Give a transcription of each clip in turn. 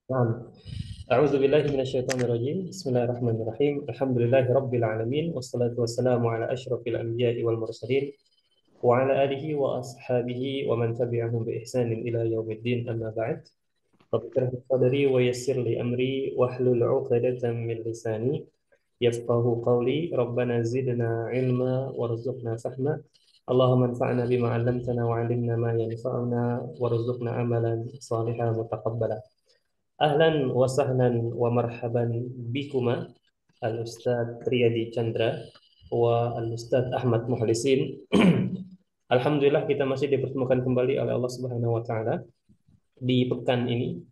نعم. أعوذ بالله من الشيطان الرجيم. بسم الله الرحمن الرحيم. الحمد لله رب العالمين، والصلاة والسلام على أشرف الأنبياء والمرسلين وعلى آله وأصحابه ومن تبعهم بإحسان إلى يوم الدين. أما بعد، رب اشرح لي صدري ويسر لي أمري واحلل عقدة من لساني يفقه قولي. ربنا زدنا علما وارزقنا فهما. اللهم انفعنا بما علمتنا وعلمنا ما ينفعنا وارزقنا عملا صالحا متقبلا. Ahlan wa sahlan wa marhaban bikuma Al-Ustadz Riyadi Chandra wa Al-Ustadz Ahmad Muhlisin. Alhamdulillah kita masih dipertemukan kembali oleh Allah Subhanahu wa taala di pekan ini,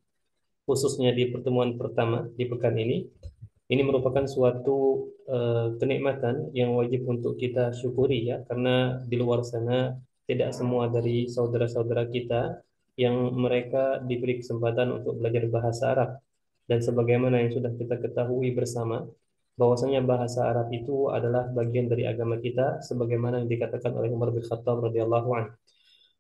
khususnya di pertemuan pertama di pekan ini. Ini merupakan suatu kenikmatan yang wajib untuk kita syukuri ya, karena di luar sana tidak semua dari saudara-saudara kita yang mereka diberi kesempatan untuk belajar bahasa Arab. Dan sebagaimana yang sudah kita ketahui bersama, bahwasanya bahasa Arab itu adalah bagian dari agama kita, sebagaimana yang dikatakan oleh Umar bin Khattab radhiyallahu anhu.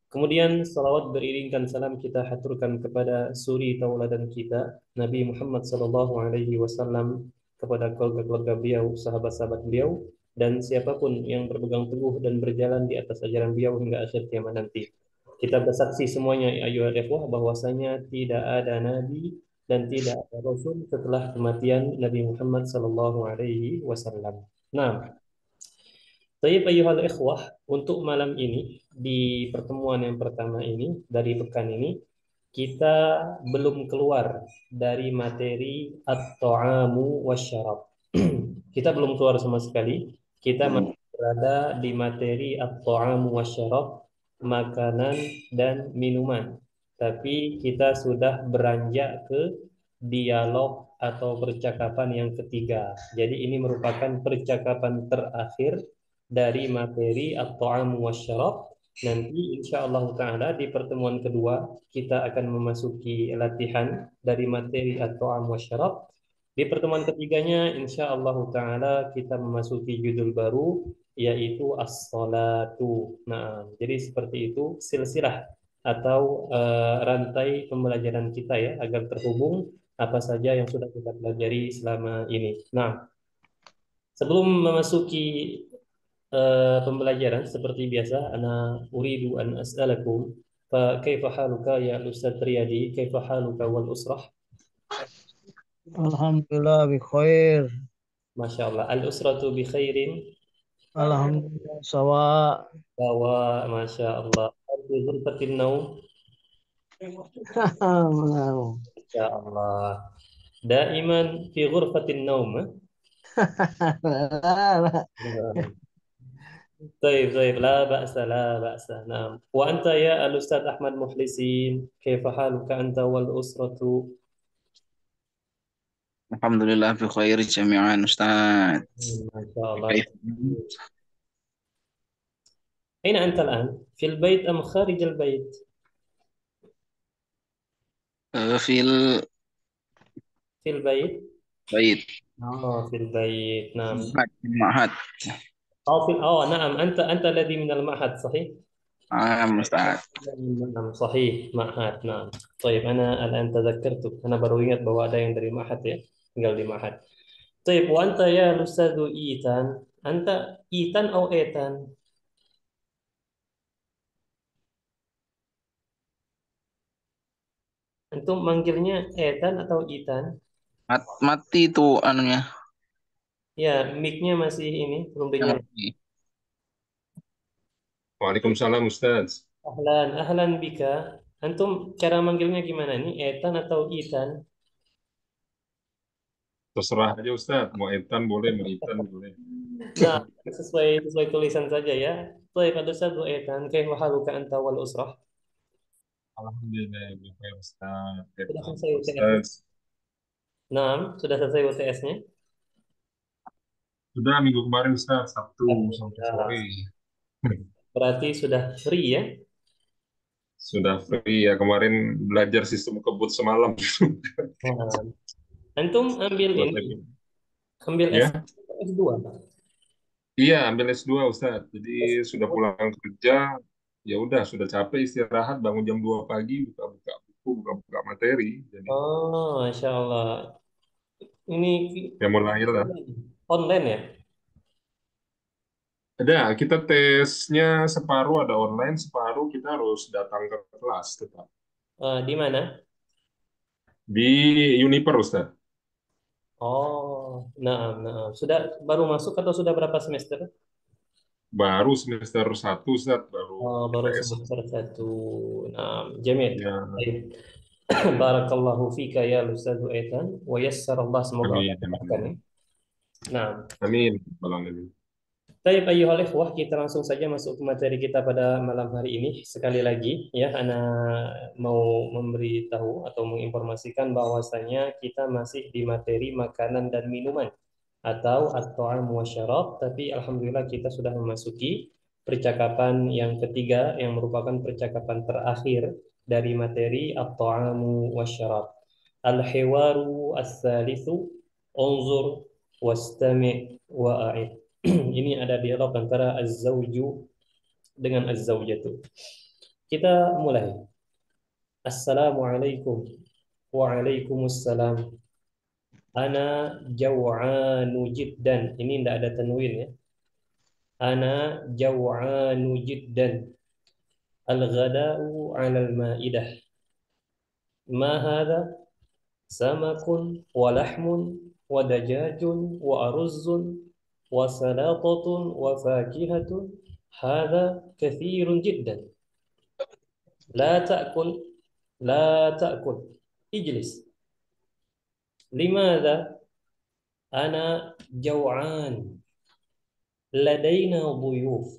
Kemudian salawat beriringkan salam kita haturkan kepada suri tauladan kita, Nabi Muhammad sallallahu alaihi wasallam, kepada keluarga beliau, sahabat-sahabat beliau, dan siapapun yang berpegang teguh dan berjalan di atas ajaran beliau hingga akhir kiamat nanti. Kita bersaksi semuanya ya ayyuhal ikhwah bahwasanya tidak ada nabi dan tidak ada rasul setelah kematian Nabi Muhammad sallallahu alaihi wasallam. Nah, Tayyib ayyuhal ikhwah, untuk malam ini, di pertemuan yang pertama ini, dari pekan ini, kita belum keluar dari materi at-ta'amu wasyarab. Kita belum keluar sama sekali. Kita masih berada di materi at-ta'amu wasyarab, makanan dan minuman. Tapi kita sudah beranjak ke dialog atau percakapan yang ketiga. Jadi ini merupakan percakapan terakhir dari materi at-ta'am wasyarab. Nanti insya Allah Ta'ala di pertemuan kedua kita akan memasuki latihan dari materi at-ta'am wasyarab. Di pertemuan ketiganya insya Allah Ta'ala kita memasuki judul baru yaitu as-salatu. Nah, jadi seperti itu silsilah atau rantai pembelajaran kita ya agar terhubung apa saja yang sudah kita pelajari selama ini. Nah, sebelum memasuki pembelajaran seperti biasa, ana uridu an as'alakum fa kaifa haluka ya Ustaz Riyadi, kaifa haluka wal usrah? Alhamdulillah bi khair. Masya Allah, al usratu bi khairin, Alhamdulillah sawa. bawa Masya Allah, fi ghurfatin naum, Masya Allah, daiman fi ghurfatin naum. طيب طيب، لا بأس لا بأس. نعم، وأنت يا الأستاذ أحمد مخلصين، كيف حالك أنت والأسرة؟ Alhamdulillah fi khair jami'an Ustaz. ما شاء الله. Baik. أين أنت الآن؟ في البيت أم خارج البيت؟ Fil في البيت. bait في البيت، نعم. Mahat. نعم، أنت الذي من المعهد صحيح؟ Ustaz. نعم صحيح، معهد، نعم. طيب أنا الآن تذكرت، أنا baru ingat bahwa ada yang dari معهد ya, tinggal di معهد. طيب وأنت يا الأستاذ إيتان، أنت إيتان أو إيتان؟ Antum manggilnya Etan atau Itan? Mati itu anunya. Ya, mic-nya masih ini, belum Yang dinyalakan. mati. Waalaikumsalam Ustaz. Ahlan, ahlan bika. Antum cara manggilnya gimana nih? Etan atau Itan? Terserah aja Ustaz. Mau Etan boleh, mau Itan boleh. Nah, sesuai sesuai tulisan saja ya. Baik, ada satu Etan. Kaifa haluka anta wal usrah? Alhamdulillah, baik Ustaz. Sudah Etan, selesai UTS-nya? Ustaz. Nah, sudah selesai UTS-nya? Sudah minggu kemarin Ustaz, Sabtu sampai Alhamdulillah. sore. Berarti sudah free ya? Sudah free ya, kemarin belajar sistem kebut semalam. Nah, antum ambil Buat ini, lagi. ambil S, Ya, S2. iya ambil S2 Ustaz. Jadi sudah pulang kerja, ya udah sudah capek istirahat, bangun jam 2 pagi, buka-buka buku, buka-buka materi. Jadi Oh, Masya Allah. Ini ya mulai lah. online ya? Ada, kita tesnya separuh ada online, separuh kita harus datang ke kelas tetap. Di mana? Di Uniper, Ustaz. Oh, nah, nah. Sudah baru masuk atau sudah berapa semester? Baru semester 1, Ustaz, baru Oh, baru tes. semester satu. Nah, Jamil. Ya, Baik. Barakallahu fika ya Ustaz Aitan. Wa yassarallah, semoga Allah amin, mudahkan ya. amin. Nah, Amin. Bang Amin. baik ayyuhal ikhwah, kita langsung saja masuk ke materi kita pada malam hari ini. Sekali lagi ya, Ana mau memberitahu atau menginformasikan bahwasanya kita masih di materi makanan dan minuman atau at-ta'am wa syarab, tapi alhamdulillah kita sudah memasuki percakapan yang ketiga yang merupakan percakapan terakhir dari materi at-ta'amu wa syarab. Al-hiwaru as-salisu unzur wastami' wa'id. Ini ada dialog antara az-zawju dengan az-zawjatu. Kita mulai. Assalamualaikum. Waalaikumsalam. Ana jaw'anu jiddan. Ini tidak ada tanwin ya. Ana jaw'anu jiddan. Al-ghada'u 'ala al-ma'idah. Ma hadha? Samakun wa lahmun wa dajajun wa aruzzun wa salatatun wa fakihatun. Hadha kathirun jiddan. La ta'kul. La ta'kul. Ijlis. Limadha? Ana jaw'an. Ladaina dhuyuf.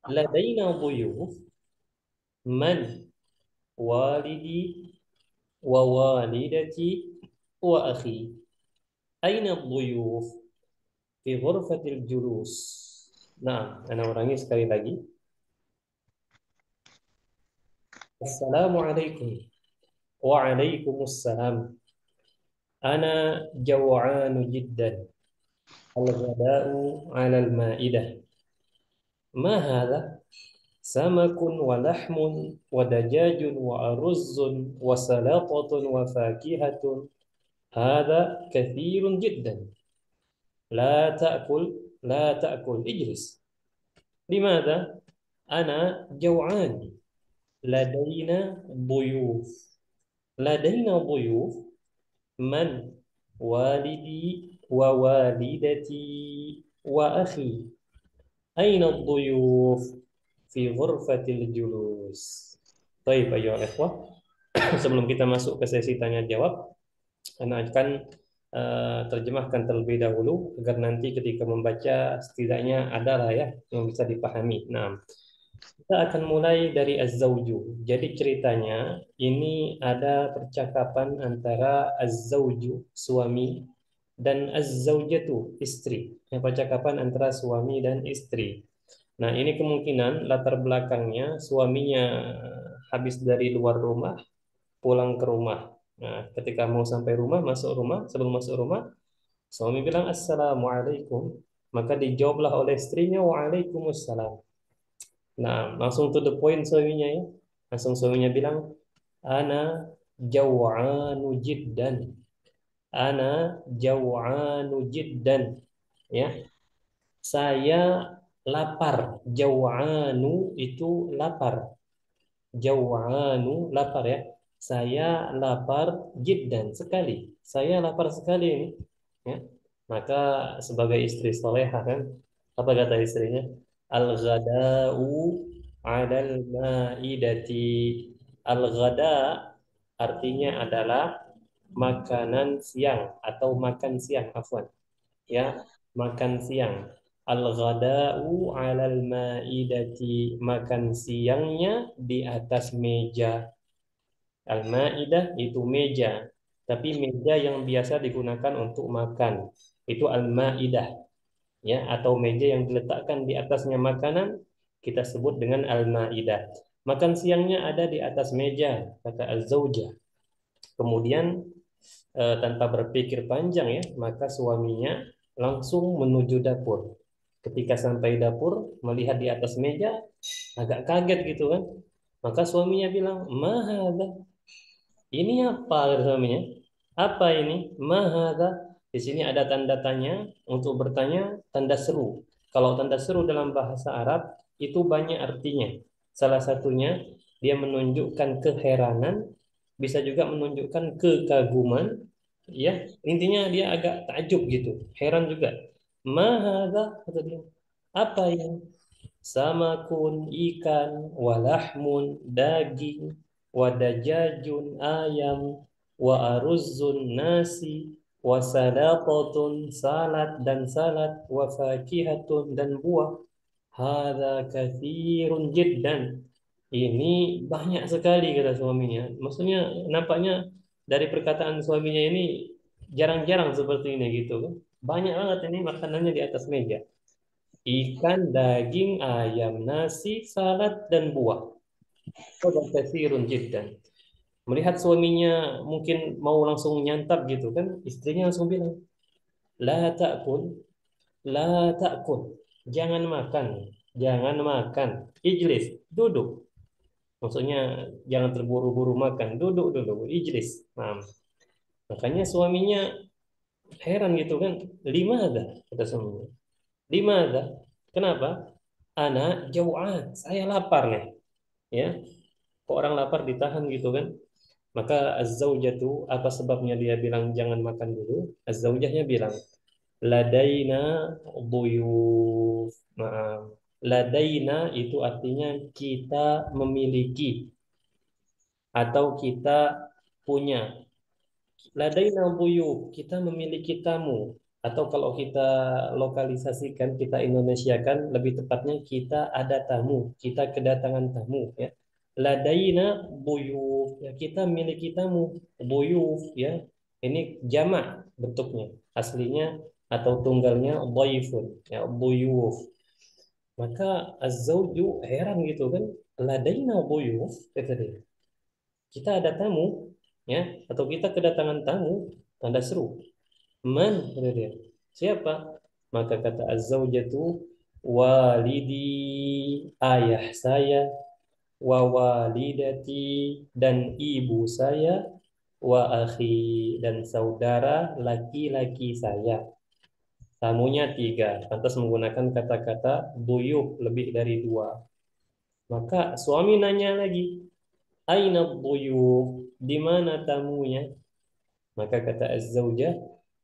Ladaina dhuyuf. Man? Walidi wa walidati wa akhi. Aina dhuyuf? Fi ghurfatil julus. Nah, ana ulangi sekali lagi. Assalamualaikum. Waalaikumsalam. Ana jaw'anu jiddan. Al-ghada'u 'ala al-ma'idah. Ma hadha? Samakun wa lahmun wa dajajun wa aruzzun wa salatatun wa fakihatun. Hadha kathirun jiddan. La ta'kul. La ta'kul. Ijlis. Limadha? Ana jaw'an. Ladaina dhuyuf. Ladaina dhuyuf. Man? Walidi wa walidati wa akhi. Aina dhuyuf? Fi ghurfatil julus. Baik, ayo ikhwah. Sebelum kita masuk ke sesi tanya jawab, Anda akan terjemahkan terlebih dahulu agar nanti ketika membaca setidaknya ada lah ya yang bisa dipahami. Nah, kita akan mulai dari az-zawju. Jadi ceritanya ini ada percakapan antara az-zawju, suami, dan az-zawjatu, istri. Ya, percakapan antara suami dan istri. Nah, ini kemungkinan latar belakangnya suaminya habis dari luar rumah, pulang ke rumah. Nah, ketika mau sampai rumah, masuk rumah, sebelum masuk rumah, suami bilang Assalamualaikum. Maka dijawablah oleh istrinya Waalaikumsalam. Nah, langsung to the point suaminya ya. Langsung suaminya bilang, Ana jaw'anu jiddan. Ana jaw'anu jiddan. Ya, saya lapar. Jaw'anu itu lapar. Jaw'anu lapar ya. Saya lapar jiddan sekali. Saya lapar sekali ini. Ya. Maka sebagai istri soleha kan, apa kata istrinya? Al-ghada'u 'alal ma'idati. Al-ghada artinya adalah makanan siang atau makan siang, afwan. Ya, makan siang. Al-ghada'u 'alal ma'idati, makan siangnya di atas meja. Al-ma'idah itu meja, tapi meja yang biasa digunakan untuk makan itu al-ma'idah ya, atau meja yang diletakkan di atasnya makanan kita sebut dengan al-ma'idah. Makan siangnya ada di atas meja, kata az-zaujah. Kemudian tanpa berpikir panjang ya, maka suaminya langsung menuju dapur. Ketika sampai dapur, melihat di atas meja, agak kaget gitu kan. Maka suaminya bilang, "Ma hadza?" Ini apa kata suaminya? Apa ini? Mahadha. Di sini ada tanda tanya untuk bertanya tanda seru. Kalau tanda seru dalam bahasa Arab itu banyak artinya. Salah satunya dia menunjukkan keheranan, bisa juga menunjukkan kekaguman. Ya, intinya dia agak takjub gitu, heran juga. Mahadha kata dia. Apa ini? Samakun ikan, walahmun daging, wadajajun ayam, wa aruzzun nasi, wa salatotun salad dan salad, wa fakihatun dan buah. Hada kathirun jiddan. Ini banyak sekali kata suaminya. Maksudnya nampaknya dari perkataan suaminya ini jarang-jarang seperti ini gitu kan. Banyak banget ini makanannya di atas meja. Ikan, daging, ayam, nasi, salad, dan buah. Qadar katsirun jiddan. Melihat suaminya mungkin mau langsung nyantap gitu kan, istrinya langsung bilang, La ta'kul, la ta'kul. Jangan makan, jangan makan. Ijlis, duduk. Maksudnya jangan terburu-buru makan, duduk dulu, ijlis. Nah, makanya suaminya heran gitu kan, lima ada, kata suaminya. Lima ada. Kenapa? Anak jauhan, saya lapar nih. Ya, kok orang lapar ditahan gitu kan? Maka az-zaujatu, apa sebabnya dia bilang jangan makan dulu? Az-zaujahnya bilang, ladaina buyuf. Maaf. Ladaina itu artinya kita memiliki atau kita punya. Ladaina buyuf, kita memiliki tamu. Atau kalau kita lokalisasikan, kita Indonesiakan, lebih tepatnya kita ada tamu, kita kedatangan tamu ya. Ladaina buyuf, ya kita memiliki tamu. Buyuf ya. Ini jamak bentuknya. Aslinya atau tunggalnya dhaifun ya, buyuf. Maka az-zauju heran gitu kan. Ladaina buyuf kata dia. Kita ada tamu ya, atau kita kedatangan tamu, tanda seru. Man kata dia. Siapa? Maka kata az-zaujatu walidi, ayah saya, wa walidati dan ibu saya, wa akhi dan saudara laki-laki saya. Tamunya tiga, pantas menggunakan kata-kata buyuh lebih dari dua. Maka suami nanya lagi, aina buyuh, di mana tamunya? Maka kata az-zaujah,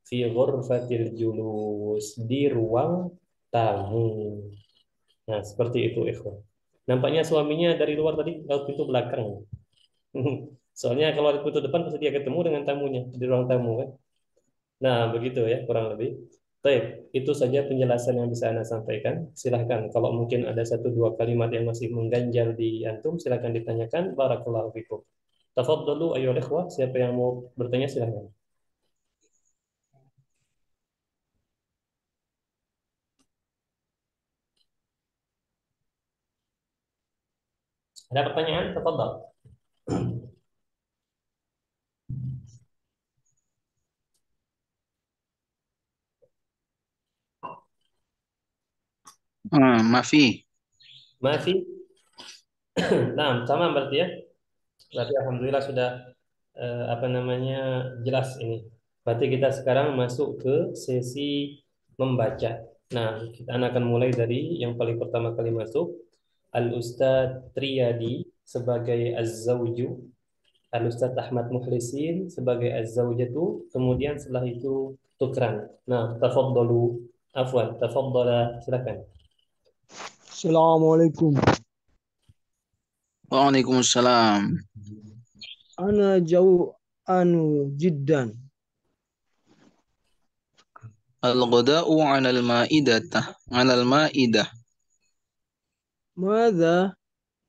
fi ghurfatil julus, di ruang tamu. Nah, seperti itu, ikhwan. Nampaknya suaminya dari luar tadi lewat pintu belakang. Soalnya kalau lewat pintu depan pasti dia ketemu dengan tamunya di ruang tamu kan. Nah, begitu ya kurang lebih. Baik, itu saja penjelasan yang bisa Anda sampaikan. Silahkan, kalau mungkin ada satu dua kalimat yang masih mengganjal di antum, silahkan ditanyakan. Barakallahu fikum. Tafadhalu ayyuhal ikhwah, siapa yang mau bertanya silahkan. Ada pertanyaan? Tafadhal. Mafi. Masih? Nah, sama berarti ya. Berarti alhamdulillah sudah apa namanya jelas ini. Berarti kita sekarang masuk ke sesi membaca. Nah, kita akan mulai dari yang paling pertama kali masuk. Al-Ustadz Triyadi sebagai Az-Zawju, Al-Ustadz Ahmad Muhlisin sebagai Az-Zawjatu, kemudian setelah itu tukran. Nah, tafadhalu, afwan, tafadhala, silakan. Assalamualaikum. Waalaikumsalam. Ana anu jiddan. Al-ghada'u 'alal ma'idah. 'Alal ma'idah. Madza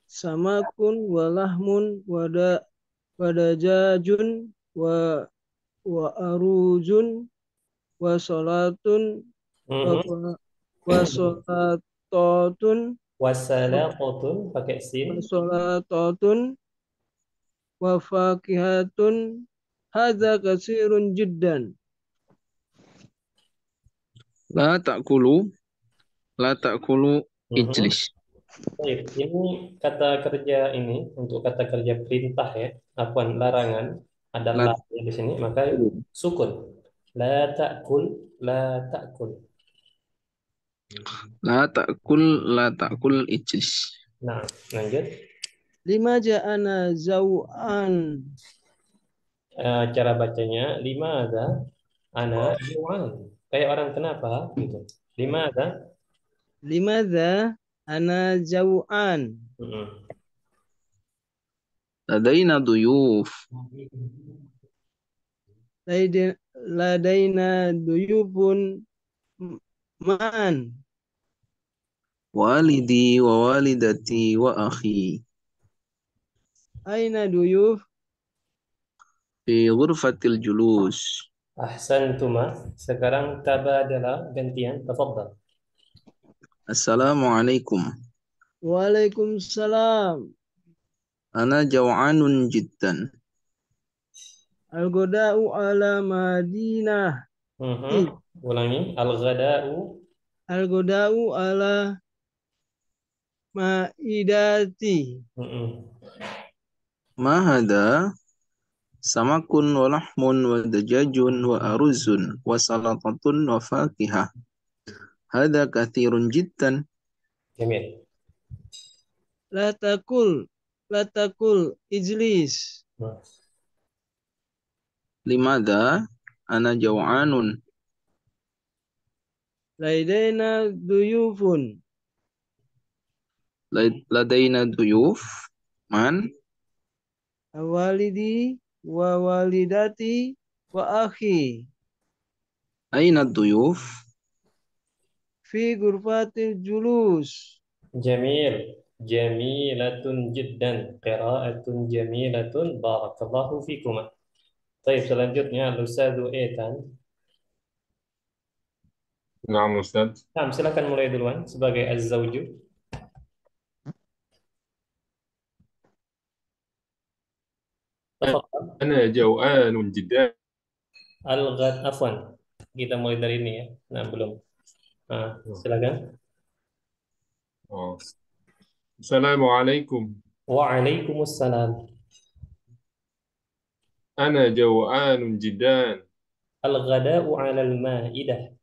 samakun walahmun wadajajun wa wa arujun wa salatun wa Mhm. wa salatatun Wassalatotun pakai sin. wa salatatun wa fakihatun hadza kasirun jiddan. La ta'kulu. La ta'kulu Mhm. ijlis. Baik, ini kata kerja ini untuk kata kerja perintah ya, apaan larangan. Ada La la di sini, maka ta'kulu. sukun. La ta'kul, la ta'kul. La ta'kul ijlis. Nah, lanjut. Lima ja'ana zaw'an. Cara bacanya lima ada ana juan. Kayak orang kenapa gitu. Lima ada. Limadza ana zaw'an. Mm-mm. Ladaina duyuf. Ladaina duyubun ma'an. Walidi wa walidati wa akhi. Aina duyuf? Fi ghurfatil julus. Ahsantuma. Sekarang tabadala gantian. Tafadhal. Assalamualaikum. Waalaikumsalam. Ana jaw'anun jiddan. Al-goda'u ala Madinah. Ulangi. Al-ghada'u. Al-goda'u ala ma'idati. Mm-mm. Ma hada samakun wa lahmun wa dajajun wa aruzun wa salatatun wa fakihah. Hada kathirun jiddan. Jamil. La takul. La takul. Ijlis. Nah. Limada ana jaw'anun. Laidaina duyufun. Ladaina duyuf. Man Walidi wa walidati wa akhi. aina duyuf. Fi gurfatil julus. Jamil. Jamilatun jiddan. Qira'atun jamilatun. Barakallahu fikuma. Baik, selanjutnya Lusadu Etan. Naam Ustaz. Nah, silakan mulai duluan sebagai az-zawju. Tafadhal. Ana jaw'anun jiddan. Al-ghad afwan. Kita mulai dari ini ya. Nah, belum. Nah, silakan. Oh. Assalamualaikum. Waalaikumsalam. Ana jaw'anun jiddan. Al-ghada'u 'ala al-ma'idah.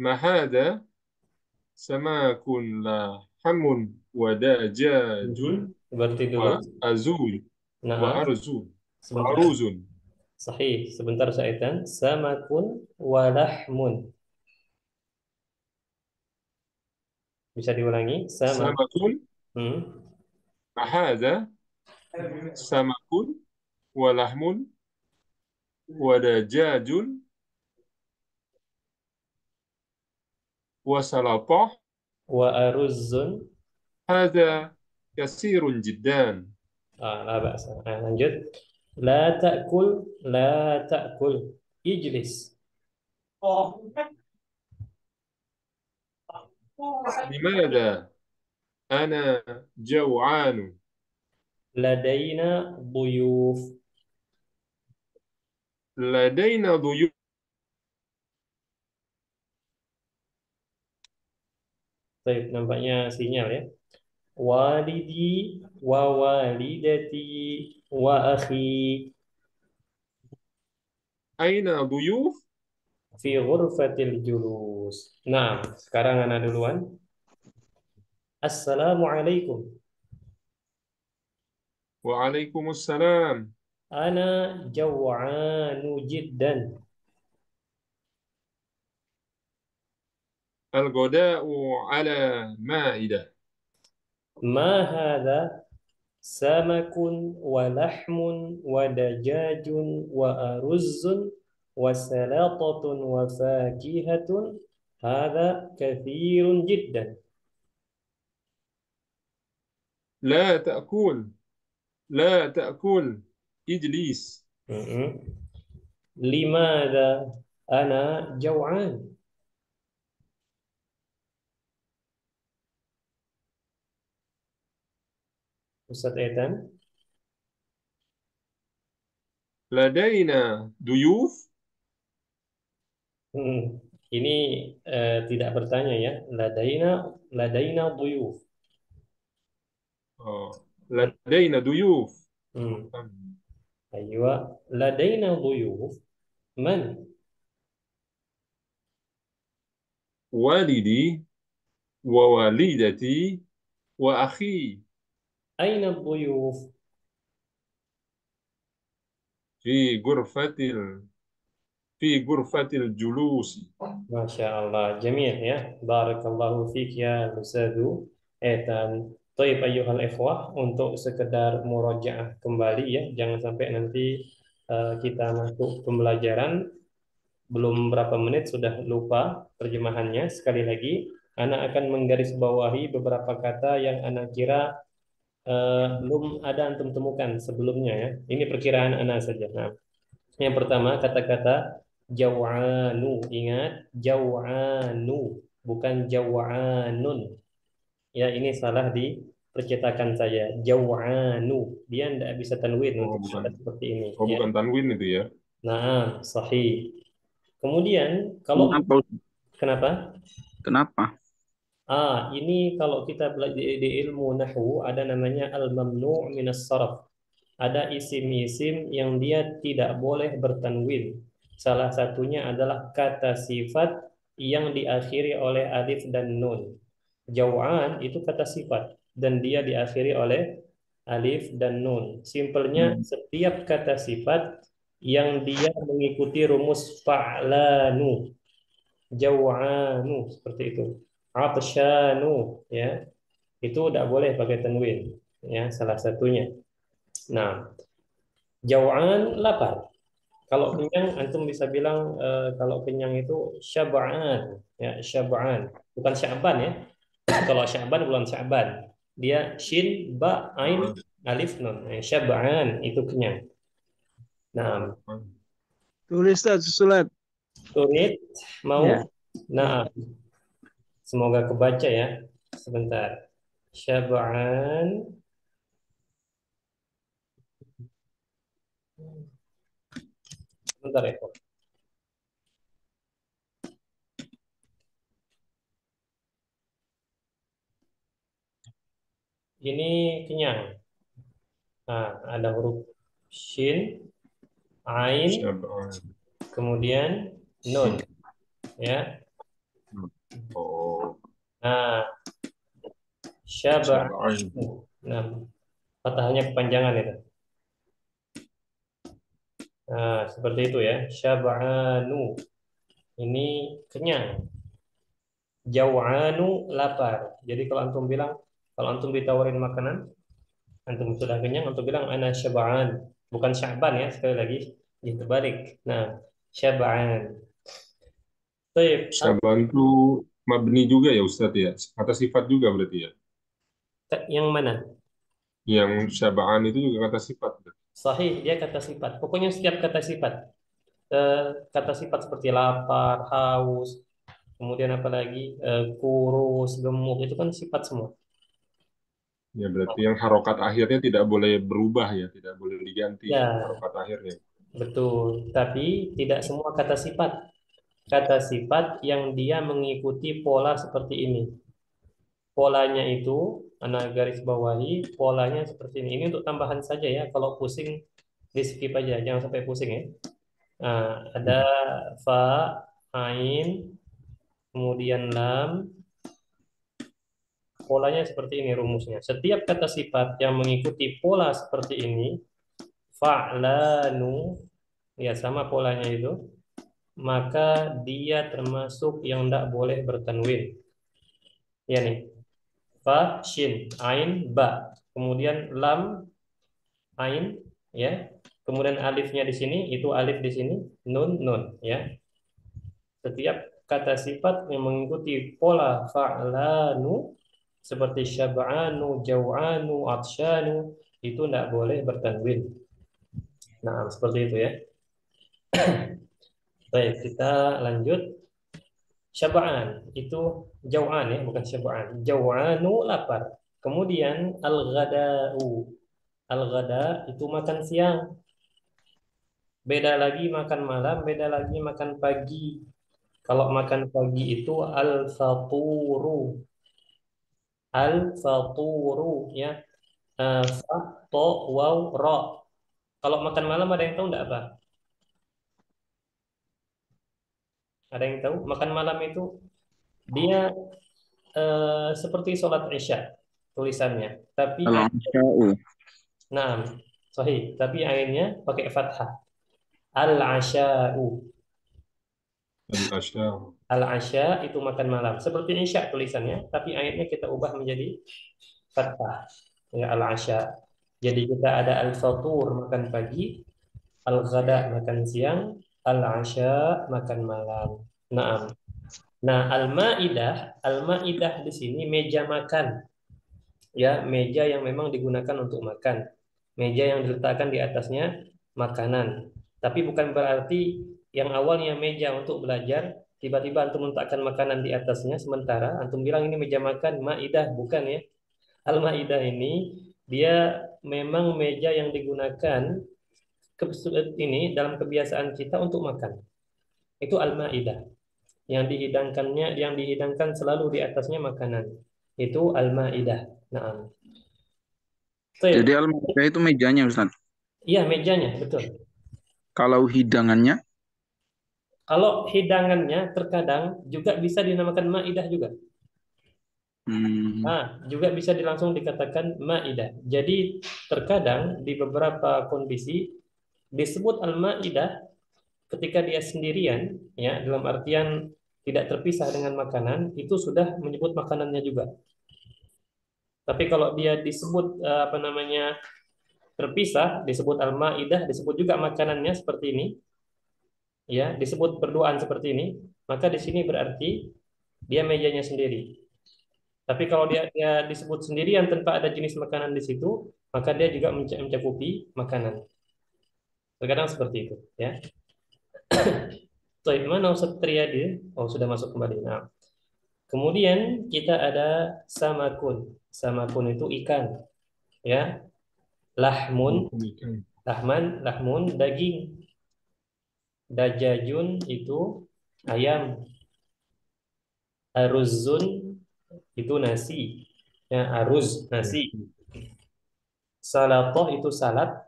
Ma hada samakun lahamun wa dajajun Berarti wa dulu. azul wa Nah, arzun wa sebentar. aruzun. Sahih. Sebentar Syaitan. Samakun wa lahmun. Bisa diulangi? Sama. Samakun Hmm. ma hada samakun wa lahmun wa dajajun wa salatah. Wa aruzzun. هذا كثير جدا. La ba'sa. Nah, lanjut. La ta'kul. La ta'kul. Ijlis. لماذا أنا جوعان؟ Ladaina buyuf. لدينا ضيوف. Baik, nampaknya sinyal ya. Walidi wa walidati wa akhi أين ضيوف؟ fi ghurfatil julus. Nah, sekarang anak duluan. Assalamualaikum. وعليكم السلام. Ana jaw'anu jiddan. الغداء على مائدة. Ma hadha samakun wa lahmun wa dajajun wa aruzzun wa salatatun wa fakihatun. Hadha kathirun jiddan. لا تأكل، لا تأكل، اجلس. Mm-mm. Limada ana jaw'an. Ustaz Etan. لدينا ضيوف. Hmm. Ini tidak bertanya ya. Ladaina duyuf. لدينا ضيوف. Hmm. Aywa, ladaina dhuyuf. Man? Walidi wa walidati wa akhi Aina dhuyuf? fi ghurfatil fi ghurfatil julusi. Masya Allah, jamil ya. Barakallahu fiik ya Ustazu. Dan Taib ayyuhal ikhwah, untuk sekedar murojaah kembali ya, jangan sampai nanti kita masuk pembelajaran belum berapa menit sudah lupa terjemahannya. Sekali lagi, Ana akan menggarisbawahi beberapa kata yang Ana kira belum ada antum temukan sebelumnya ya. Ini perkiraan Ana saja. Nah, yang pertama kata-kata jaw'anu. Ingat, jaw'anu bukan jaw'anun. Ya, ini salah di percetakan saya. Jaw'anu. Dia tidak bisa tanwin Oh, untuk bukan. kata seperti ini Oh, ya. bukan tanwin itu ya. Nah, sahih. Kemudian kalau Kenapa? kenapa? Kenapa? Ini kalau kita belajar di ilmu nahwu ada namanya al-mamnu' minas sarf. Ada isim-isim yang dia tidak boleh bertanwin. Salah satunya adalah kata sifat yang diakhiri oleh alif dan nun. Jawaan itu kata sifat dan dia diakhiri oleh alif dan nun. Simpelnya setiap kata sifat yang dia mengikuti rumus fa'lanu, jawanu seperti itu. Atsyanu ya, itu tidak boleh pakai tanwin ya, salah satunya. Nah, jawaan lapar. Kalau kenyang antum bisa bilang kalau kenyang itu syab'an ya, syab'an. Bukan sya'ban ya. Kalau sya'ban bulan sya'ban. Dia shin ba ain Oh, alif nun. Syab'an itu kenyang. Nah, oh. Tulis Ustaz, susulat. turit mau. Ya. Nah, semoga kebaca ya. Sebentar. Syab'an. Sebentar ya. Ini kenyang. Nah, ada huruf shin, ain, Syab'an. kemudian nun ya. Oh, Nah, syab'an. syab'an. Nah, fathahnya kepanjangan itu. Nah, seperti itu ya. Syab'anu. Ini kenyang. Jaw'anu lapar. Jadi kalau antum bilang, kalau antum ditawarin makanan, antum sudah kenyang, antum bilang ana syab'an. Bukan sya'ban ya, sekali lagi. Itu balik. Nah, syab'an. Baik, Syab'an itu mabni juga ya Ustadz ya. Kata sifat juga berarti ya. yang mana? Yang syab'an itu juga kata sifat. Sahih, dia kata sifat. Pokoknya setiap kata sifat. Eh, Kata sifat seperti lapar, haus, kemudian apa lagi, kurus, gemuk, itu kan sifat semua. Ya berarti yang harokat akhirnya tidak boleh berubah ya, tidak boleh diganti ya Ya, harokat akhirnya. betul. Tapi tidak semua kata sifat. Kata sifat yang dia mengikuti pola seperti ini. Polanya itu, anak garis bawahi, polanya seperti ini. Ini untuk tambahan saja ya. Kalau pusing, di skip aja. Jangan sampai pusing ya. Nah, ada fa, ain, kemudian lam. Polanya seperti ini rumusnya. Setiap kata sifat yang mengikuti pola seperti ini, fa'lanu, ya sama polanya itu, maka dia termasuk yang tidak boleh bertanwin. Ya nih, fa, shin, ain, ba. Kemudian lam, ain, ya. Kemudian alifnya di sini, itu alif di sini, nun, nun, ya. Setiap kata sifat yang mengikuti pola fa'lanu seperti syab'anu, jaw'anu, atsyanu itu tidak boleh bertanwin. Nah, seperti itu ya. Baik, kita lanjut. Syab'an itu jaw'an ya, bukan syab'an. Jaw'anu lapar. Kemudian al-ghada'u. Al-ghada itu makan siang. Beda lagi makan malam, beda lagi makan pagi. Kalau makan pagi itu al-faturu. Al-faturu ya. Fa, to, waw, ro. Kalau makan malam ada yang tahu enggak apa? Ada yang tahu? Makan malam itu dia seperti sholat Isya tulisannya, tapi Al-Asya'u. nah, sahih, tapi ainnya pakai fathah. Al-Asya'u. Al-Asya. Al-Asya itu makan malam. Seperti Isya tulisannya, tapi ayatnya kita ubah menjadi fathah. Ya, Al-Asya. Jadi kita ada Al-Fatur makan pagi, Al-Ghada makan siang, Al-Asya makan malam. Naam. Nah, Al-Maidah di sini meja makan. Ya, meja yang memang digunakan untuk makan. Meja yang diletakkan di atasnya makanan. Tapi bukan berarti yang awalnya meja untuk belajar, tiba-tiba antum meletakkan makanan di atasnya, sementara antum bilang ini meja makan, maidah, bukan ya. Al-Maidah ini dia memang meja yang digunakan ini dalam kebiasaan kita untuk makan. Itu Al-Maidah. Yang dihidangkan selalu di atasnya makanan. Itu Al-Maidah. Nah, Jadi al-maidah itu mejanya, Ustaz. iya, mejanya, betul. Kalau hidangannya, Kalau hidangannya terkadang juga bisa dinamakan maidah juga. hmm, Juga bisa langsung dikatakan maidah. Jadi terkadang di beberapa kondisi disebut al-maidah ketika dia sendirian, ya, dalam artian tidak terpisah dengan makanan, itu sudah menyebut makanannya juga. Tapi kalau dia disebut apa namanya terpisah, disebut al-maidah, disebut juga makanannya seperti ini, ya, disebut berduaan seperti ini, maka di sini berarti dia mejanya sendiri. Tapi kalau dia disebut sendirian tanpa ada jenis makanan di situ, maka dia juga mencakupi makanan. Terkadang seperti itu, ya. Baik, mana Ustaz Triyadi? Oh, sudah masuk kembali. Nah, kemudian kita ada samakun. Samakun itu ikan, ya. Lahmun, Ikan. lahmun daging. Dajajun itu ayam. Aruzun itu nasi. Ya, aruz nasi. Salatoh itu salad.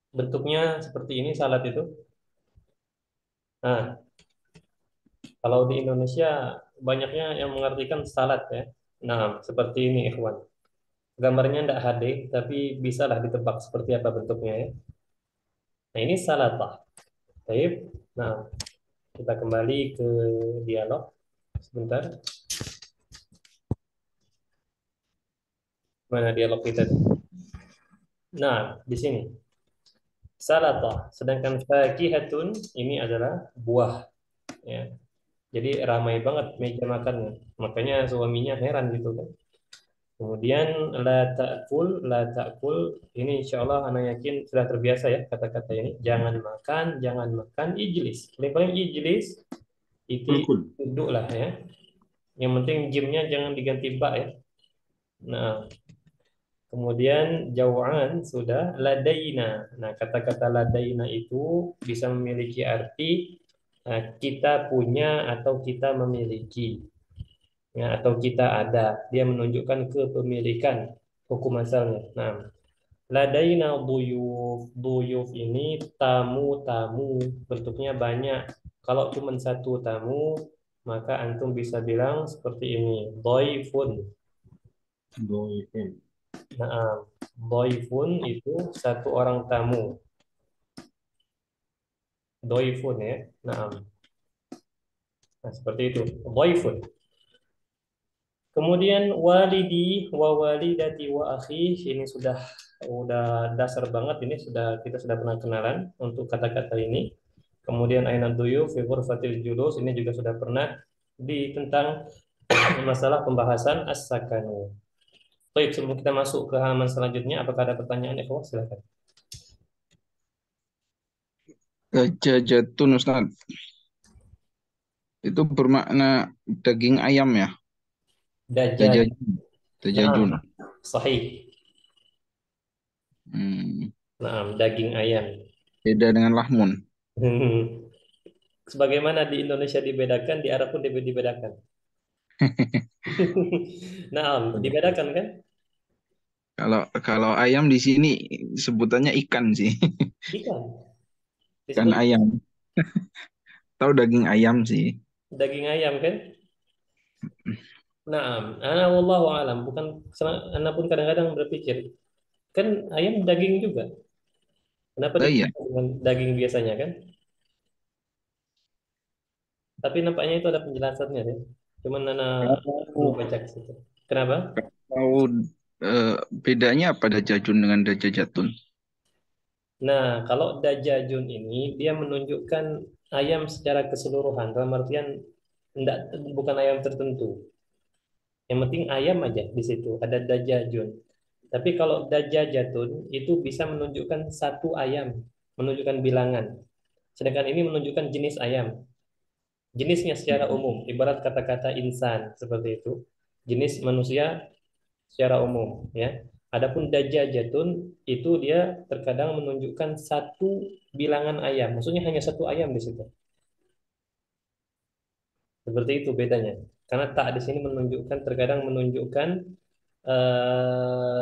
Bentuknya seperti ini salad itu. Nah, kalau di Indonesia banyaknya yang mengartikan salad ya. Nah, seperti ini ikhwan. Gambarnya tidak HD, tapi bisalah ditebak seperti apa bentuknya ya. Nah, ini salatah. Baik. Nah, kita kembali ke dialog sebentar. Mana dialog kita? Nah, di sini. Salatah. Sedangkan fakihatun ini adalah buah. Ya. Jadi ramai banget meja makannya. Makanya suaminya heran gitu kan. Kemudian la ta'kul ini insya Allah anak yakin sudah terbiasa ya kata-kata ini. Jangan makan, ijlis. Paling ijlis itu Kulkul. duduk lah ya. Yang penting jimnya jangan diganti ba ya. Nah, kemudian jawaan sudah ladaina. Nah, kata-kata ladaina itu bisa memiliki arti kita punya atau kita memiliki. Ya, atau kita ada. Dia menunjukkan kepemilikan hukum asalnya. Nah, ladaina duyuf. Duyuf ini tamu-tamu, bentuknya banyak. Kalau cuma satu tamu, maka antum bisa bilang seperti ini, dhaifun. Ikan. Nah, dhaifun itu satu orang tamu. Dhaifun ya. Nah, seperti itu. Dhaifun. Kemudian walidi wa walidati wa akhi ini sudah dasar banget ini kita sudah pernah kenalan untuk kata-kata ini. Kemudian aina duyu fi ghurfatil julus ini juga sudah pernah tentang masalah pembahasan as-sakanu. Baik, sebelum kita masuk ke halaman selanjutnya, apakah ada pertanyaan? Silakan. dajajatun, Ustaz. Itu bermakna daging ayam ya? Dajjal. Dajajun. Dajajun. Nah, sahih. Hmm, Nah, daging ayam. beda dengan lahmun. Sebagaimana di Indonesia dibedakan, di Arab pun dibedakan. Nah, dibedakan kan? Kalau kalau ayam di sini sebutannya ikan sih. Ikan. Ikan Disebut ayam. Tahu daging ayam sih. daging ayam kan? Nah, ana wallahu alam. Bukan, ana pun kadang-kadang berpikir, kan ayam daging juga. Kenapa Oh iya. disebut dengan daging biasanya kan? Tapi nampaknya itu ada penjelasannya ya. Cuman ana belum Kalau baca ke situ. Kenapa? kalau bedanya apa dajajun dengan dajajatun? Nah, kalau dajajun ini dia menunjukkan ayam secara keseluruhan. Dalam artian enggak, bukan ayam tertentu. Yang penting ayam aja di situ. Ada dajajun. Tapi kalau dajajatun itu bisa menunjukkan satu ayam, menunjukkan bilangan. Sedangkan ini menunjukkan jenis ayam. Jenisnya secara umum, ibarat kata-kata insan seperti itu. Jenis manusia secara umum, ya. Adapun dajajatun itu dia terkadang menunjukkan satu bilangan ayam, maksudnya hanya satu ayam di situ. Seperti itu bedanya. Karena tak di sini menunjukkan, terkadang menunjukkan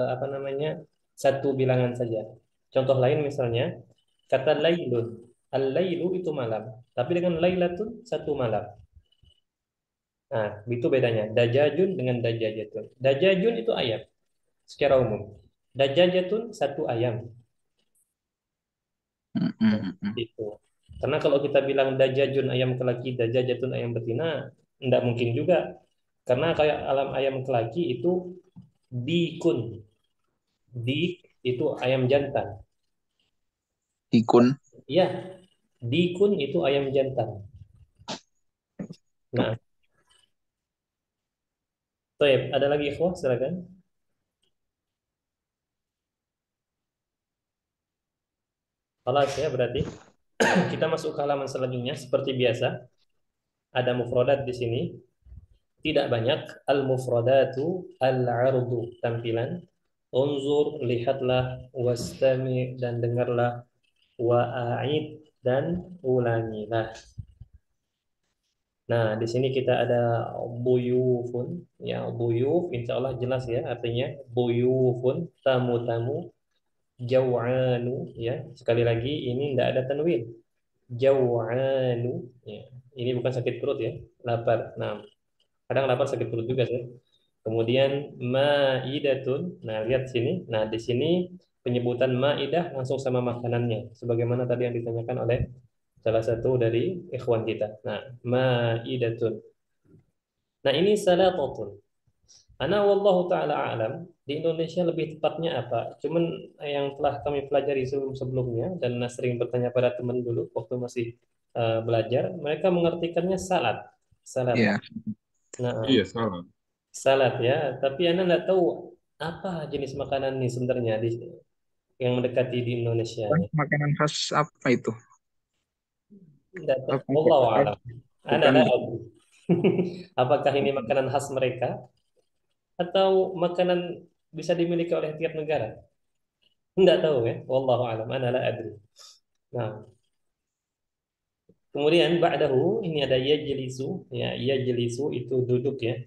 apa namanya, satu bilangan saja. Contoh lain misalnya kata lailun, al-lailu itu malam, tapi dengan lailatun satu malam. Nah, itu bedanya. Dajajun dengan dajajatun. Dajajun itu ayam secara umum. Dajajatun satu ayam. Nah, Mm-mm. itu. Karena kalau kita bilang dajajun ayam kelaki, dajajatun ayam betina, tidak mungkin juga. Karena kayak alam ayam kelaki itu dikun. Dik itu ayam jantan. Dikun. Iya, dikun itu ayam jantan. Nah, Taib, ada lagi ikhwah, silakan. Alas ya berarti. Kita masuk ke halaman selanjutnya seperti biasa. Ada mufradat di sini. Tidak banyak. Al-mufradatu al-ardu, tampilan. Unzur, lihatlah, wastami, dan dengarlah, wa'aid, dan ulangilah. Nah, di sini kita ada buyufun, ya buyuf, insya Allah jelas ya artinya buyufun, tamu-tamu, jaw'anu, ya sekali lagi ini tidak ada tanwin, jaw'anu, ya ini bukan sakit perut ya, lapar. Nah, kadang lapar sakit perut juga sih. Kemudian maidatun, nah lihat sini, nah di sini penyebutan maidah langsung sama makanannya, sebagaimana tadi yang ditanyakan oleh salah satu dari ikhwan kita. Nah, maidatun. Nah, ini salatatun. Ana wallahu taala alam, di Indonesia lebih tepatnya apa? Cuman yang telah kami pelajari sebelum-sebelumnya dan sering bertanya pada teman dulu waktu masih belajar, mereka mengartikannya salat. Salat. Ya. Nah, Iya, salah. salat ya, tapi Anda nggak tahu apa jenis makanan ini sebenarnya yang mendekati di Indonesia Kan ini. makanan khas apa itu? Nggak tahu. Apa, Wallahu apa- alam. Anda bukan la adri. Apakah ini makanan khas mereka atau makanan bisa dimiliki oleh tiap negara? Enggak tahu ya. Wallahu alam. Ana la adri. Nah, kemudian ba'dahu ini ada yajlisu, ya yajlisu itu duduk ya.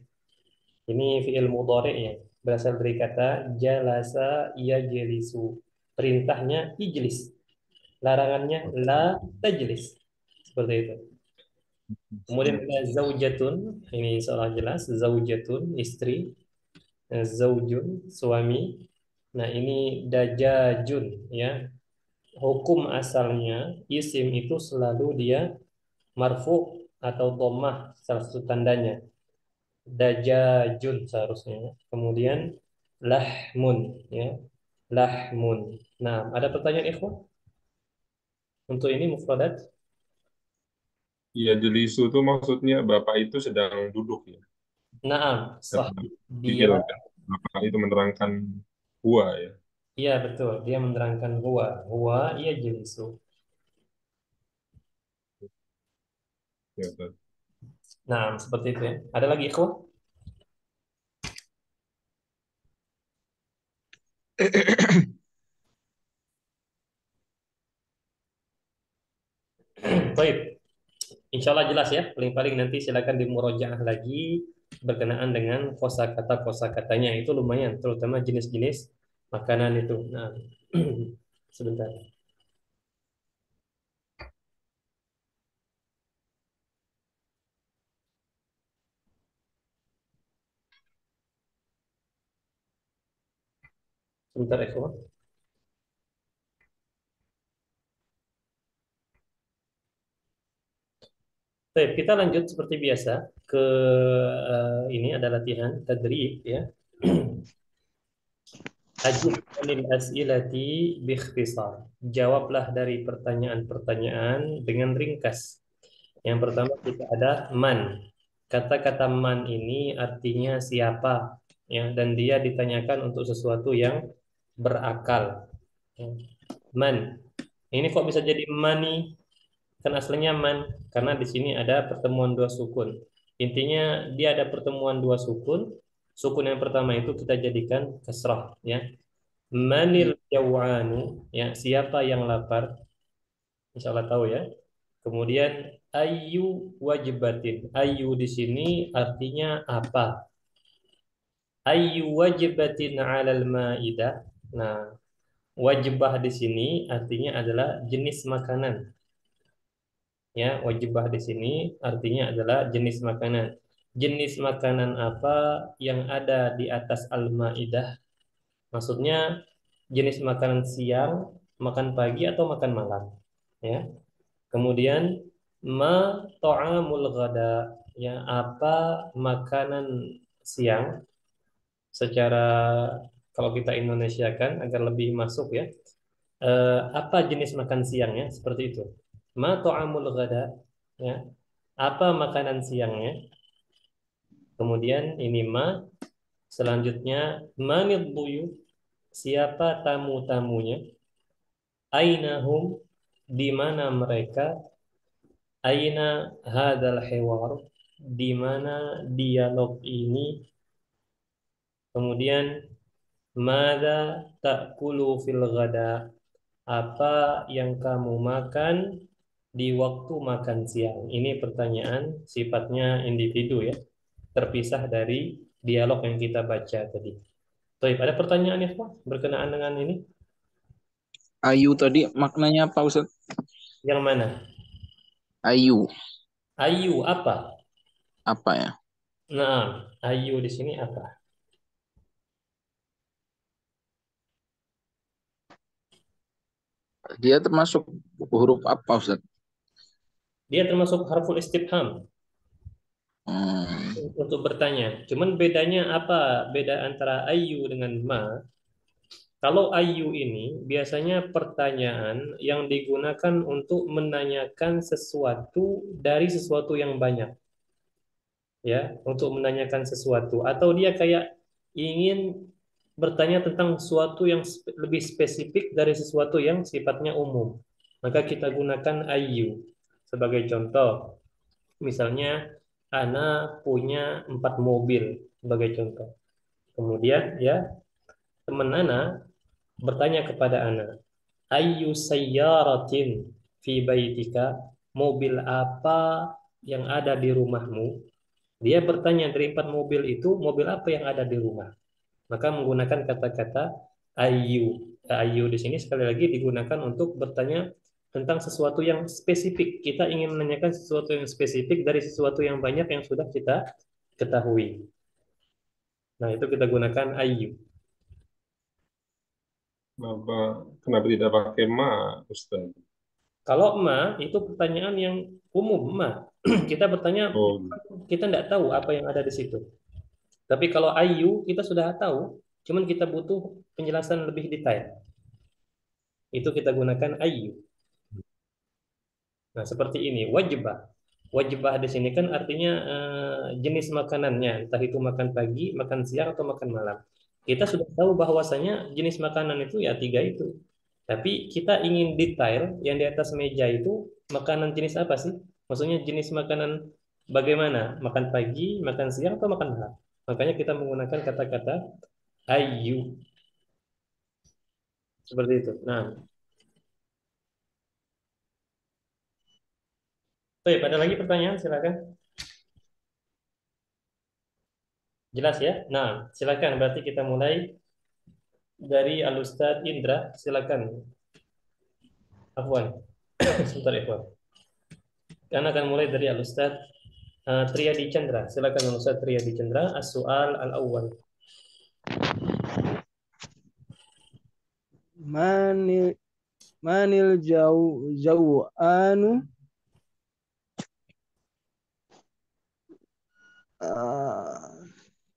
Ini fi'il mudhari' ya. Berasal dari kata jalasa yajlisu. Perintahnya ijlis. Larangannya la tajlis. Seperti itu. Kemudian ada zaujatun, ini seolah jelas zaujatun istri, zaujun suami. Nah, ini dajajun ya. Hukum asalnya isim itu selalu dia marfu atau dhammah salah satu tandanya. Dajajun seharusnya. Kemudian lahmun ya. Lahmun. Nah, ada pertanyaan ikhwan untuk ini mufradat? Iya, jelisu itu maksudnya Bapak itu sedang duduk ya. Naam, sah. Sedang Dia, fiil kan. Bapak itu menerangkan gua ya. iya betul, dia menerangkan huwa. Huwa iya jelisu. Ya, betul. Nah, seperti itu ya. Ada lagi ikhwan? Baik. Insya Allah jelas ya. Paling-paling nanti silakan dimurojaah lagi berkenaan dengan kosakata-kosakatanya itu lumayan, terutama jenis-jenis makanan itu. Nah, sebentar. Sebentar, Eko. Baik, kita lanjut seperti biasa ke ini ada latihan tadrib ya. Ajib anil as'ilati biikhtisar. Jawablah dari pertanyaan-pertanyaan dengan ringkas. Yang pertama kita ada man. Kata-kata man ini artinya siapa ya, dan dia ditanyakan untuk sesuatu yang berakal. Ya. Man. Ini kok bisa jadi mani? Kan aslinya man karena di sini ada pertemuan dua sukun. Intinya dia ada pertemuan dua sukun. Sukun yang pertama itu kita jadikan kasrah ya. Manil jawanu ya, siapa yang lapar? Insya Allah tahu ya. Kemudian ayu wajibatin. Ayu di sini artinya apa? Ayu wajibatin 'alal maidah. Nah, wajibah di sini artinya adalah jenis makanan. Ya, wajibah di sini artinya adalah jenis makanan. Jenis makanan apa yang ada di atas al-maidah? Maksudnya jenis makanan siang, makan pagi atau makan malam. Ya. Kemudian ma ta'amul ghada, ya apa makanan siang secara kalau kita Indonesia kan agar lebih masuk ya. Apa jenis makan siangnya seperti itu. Ma ta'amul ghada, ya. Apa makanan siangnya? Kemudian ini ma, selanjutnya manid buyu, siapa tamu-tamunya? Ainahum, di mana mereka? Aina hadal hewar, di mana dialog ini? Kemudian mada ta'kulu fil ghada, apa yang kamu makan di waktu makan siang? Ini pertanyaan sifatnya individu ya, terpisah dari dialog yang kita baca tadi. Baik, ada pertanyaan ya Pak berkenaan dengan ini? Ayu tadi maknanya apa Ustaz? Yang mana? Ayu Ayu apa? apa ya? Nah, ayu di sini apa? Dia termasuk huruf apa Ustaz? Dia termasuk harful istifham Hmm, untuk bertanya. Cuman bedanya apa? Beda antara ayu dengan ma. Kalau ayu ini biasanya pertanyaan yang digunakan untuk menanyakan sesuatu dari sesuatu yang banyak, ya, untuk menanyakan sesuatu atau dia kayak ingin bertanya tentang sesuatu yang lebih spesifik dari sesuatu yang sifatnya umum. Maka kita gunakan ayu sebagai contoh. Misalnya, Ana punya 4 mobil sebagai contoh. Kemudian ya teman Ana bertanya kepada Ana, Ayu sayyaratin fi baitika, mobil apa yang ada di rumahmu? Dia bertanya dari 4 mobil itu, mobil apa yang ada di rumah? Maka menggunakan kata-kata ayu. Ayu di sini sekali lagi digunakan untuk bertanya tentang sesuatu yang spesifik. Kita ingin menanyakan sesuatu yang spesifik dari sesuatu yang banyak yang sudah kita ketahui. Nah, itu kita gunakan ayu. Kenapa, kenapa tidak pakai ma, Ustaz? Kalau ma itu pertanyaan yang umum, ma. Kita bertanya, Oh, kita tidak tahu apa yang ada di situ. Tapi kalau ayu kita sudah tahu, cuman kita butuh penjelasan lebih detail. Itu kita gunakan ayu. Nah, seperti ini, wajibah. Wajibah di sini kan artinya jenis makanannya, entah itu makan pagi, makan siang, atau makan malam. Kita sudah tahu bahwasanya jenis makanan itu ya 3 itu. Tapi kita ingin detail yang di atas meja itu makanan jenis apa sih? Maksudnya jenis makanan bagaimana? Makan pagi, makan siang, atau makan malam? Makanya kita menggunakan kata-kata ayu seperti itu. Nah, baik, ada lagi pertanyaan? Silakan. Jelas ya? Nah, silakan. Berarti kita mulai dari Al-Ustaz Indra, silakan. Afwan. Sebentar, Afwan. Karena akan mulai dari Al-Ustaz Triyadi Chandra. Silakan Al-Ustaz Triyadi Chandra. As-soal al-awwal. Manil jauh anu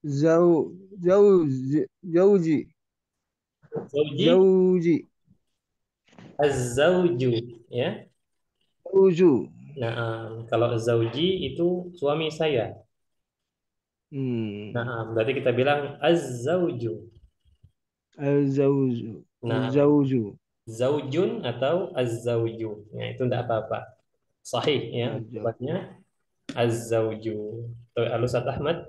jauji Zauji, jauji az-zauju, ya. jauju. Nah, kalau zauji itu suami saya. Nah, berarti kita bilang az-zauju. Al-zawju Nah, al-zawju zaujun atau az-zauju. Ya, itu tidak apa-apa. Sahih ya, al-zawju. jawabannya az-zauju. Tuh, Al-Ustaz Ahmad,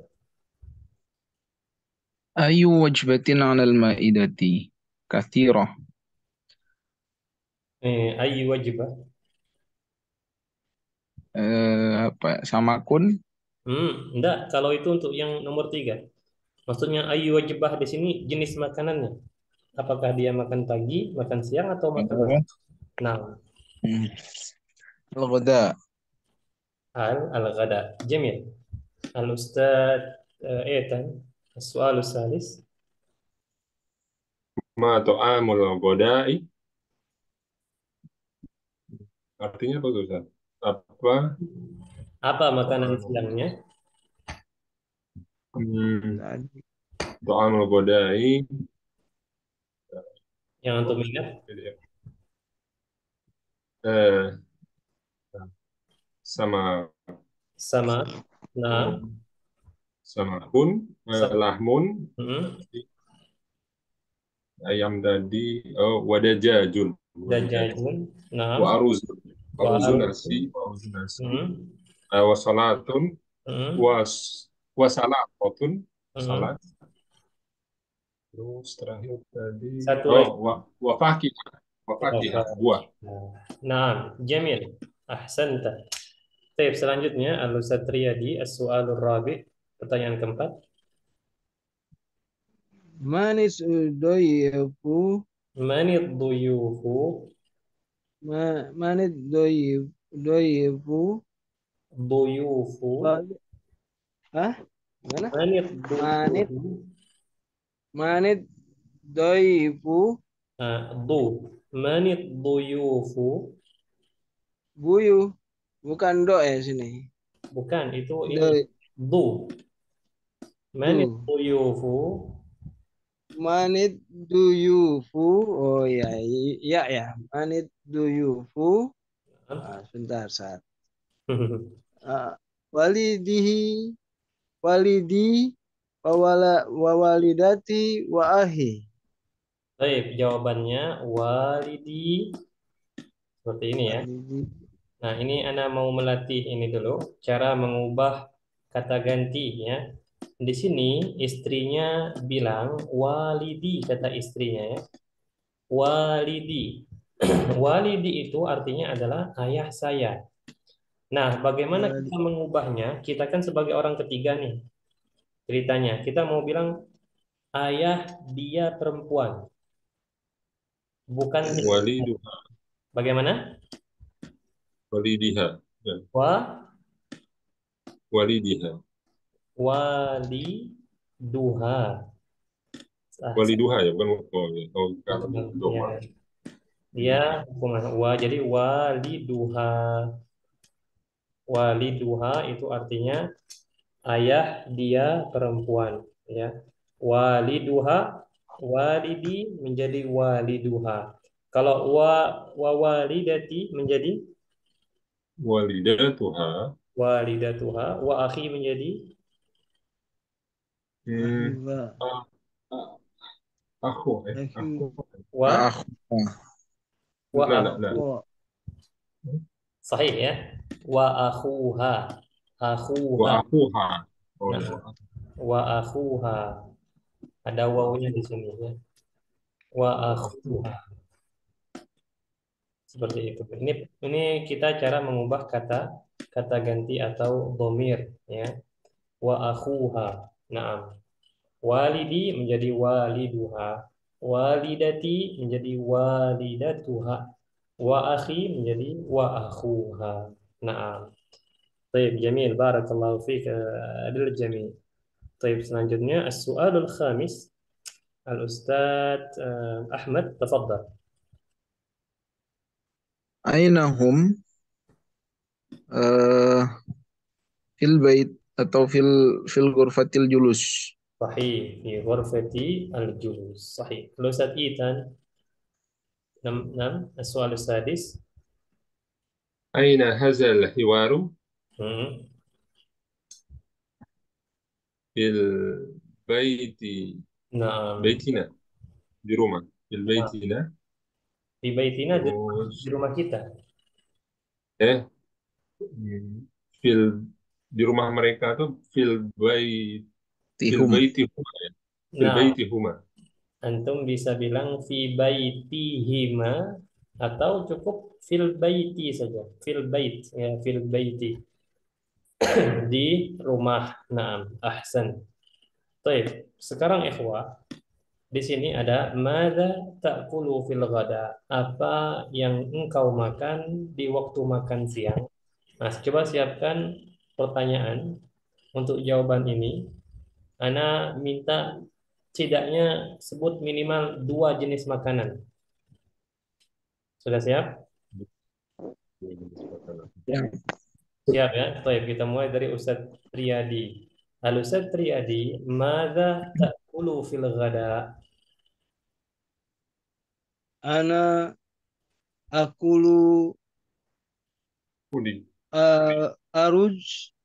أي وجبة على المائدة كثيرة. ayyu wajibah. Apa ya? Samakun. Enggak, kalau itu untuk yang nomor 3. Maksudnya ayyu wajibah di sini jenis makanannya. Apakah dia makan pagi, makan siang, atau makan malam? Nah, الغداء. al-ghada. Jamil. Al-Ustaz Ethan, soal salis. Ma ta'amul ghada'i. Artinya apa tuh, Ustaz? Apa? Apa makanan Ta'amul siangnya? Tadi ta'amul ghada'i. Yang untuk ingat, Eh, sama sama. Nah, sama kun, sama. lahmun, ayam tadi, wadajajun, Dajajun. Nah, wa aruzun, aruzun wa nasi, aruzun nasi, hmm, wa salatun, hmm, wa salatun, hmm. salat. Terus terakhir tadi, Satu lagi. wa fakihah, buah. Nah, Jamil. Ahsanta. Baik, selanjutnya Al-Ustaz Riyadi, As-Su'alur Rabi', pertanyaan keempat. manis doyifu Manid duyufu, manit doyifu duyufu, mana manid manit duyufu, manit doyifu du, manid duyufu, buyu bukan do ya sini bukan, itu ini, do du, manid do duyufu, manit duyufu oh ya iya ya manit duyufu sebentar saat walidihi walidi wawalidati wa ahi. Baik, jawabannya walidi, seperti ini ya. Walidi. Nah, ini Ana mau melatih ini dulu, cara mengubah kata ganti ya. Di sini istrinya bilang walidi, kata istrinya ya. Walidi. Walidi itu artinya adalah ayah saya. Nah, bagaimana kita mengubahnya? Kita kan sebagai orang ketiga nih ceritanya. Kita mau bilang ayah dia perempuan, bukan Waliduha, bagaimana? walidiha, ya, Wa walidiha, waliduha. waliduha ya, bukan ya. Kalau Ya, doma. dia hubungan wa, jadi waliduha. Waliduha itu artinya ayah dia perempuan ya. Waliduha, walidi menjadi waliduha. Kalau wa walidati menjadi Walidatuha, walidatuha, wa akhi menjadi Ahiba. ah, ah, aku, aku, wa Aku. wa nah, nah, nah. Oh, sahih ya. Wa akhuha. Wa Akhuha. akuha, oh, Nah, ya. wa akhuha. Ada wawunya di sini ya. Wa Wa aku, akhuha. Seperti itu. Ini kita cara mengubah kata kata ganti atau dhamir ya. Wa akhuha. Naam. Walidi menjadi waliduha. walidati menjadi walidatuha, wa akhi menjadi wa akhuha. Naam. Baik, jamil. Barakallahu fiik adil jamil. Baik, selanjutnya as-su'alul khamis. Al-Ustaz Ahmad, tafadhal. Aina hum eh, fil bait atau fil ghurfatil julus. Sahih, fi ghurfati al-julus. Sahih. Al-Ustaz Itan, as-su'al as-sadis. أين هذا الحوار Hmm. في البيت Naam. بيتنا di rumah في بيتنا Di baitina, di terus rumah kita. eh fil di rumah mereka tuh fil Tihum. baiti huma ya. Fil Nah, baiti huma. antum bisa bilang fi baitihima atau cukup fil baiti saja. Fil bait, ya, fil baiti. Di rumah. Naam, ahsan. Baik, sekarang ikhwah, di sini ada madza ta'kulu fil ghada? Apa yang engkau makan di waktu makan siang? Nah, coba siapkan pertanyaan untuk jawaban ini. Ana minta setidaknya sebut minimal dua jenis makanan. Sudah siap? Ya. Siap ya? Baik, kita mulai dari Ustadz Triyadi. Halo Ustadz Triyadi, madza ta'kulu fil ghada? Ana akulu Puding. aruj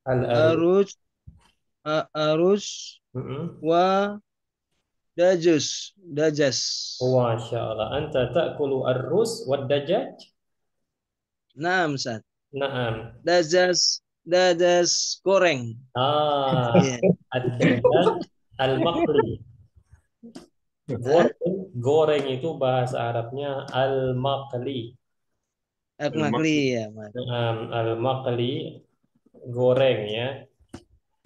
Al-aruz. aruj aruj Mm-mm. wa dajas. Masya Allah. Anta ta'kulu ar-ruz wad dajaj? Naam, Ustaz. Naam. Dajas goreng. Ah, Iya. ad-dajjal al-maqli. Hah? Goreng itu bahasa Arabnya al-maqli. Makli ya, Mas. Al-maqli goreng ya.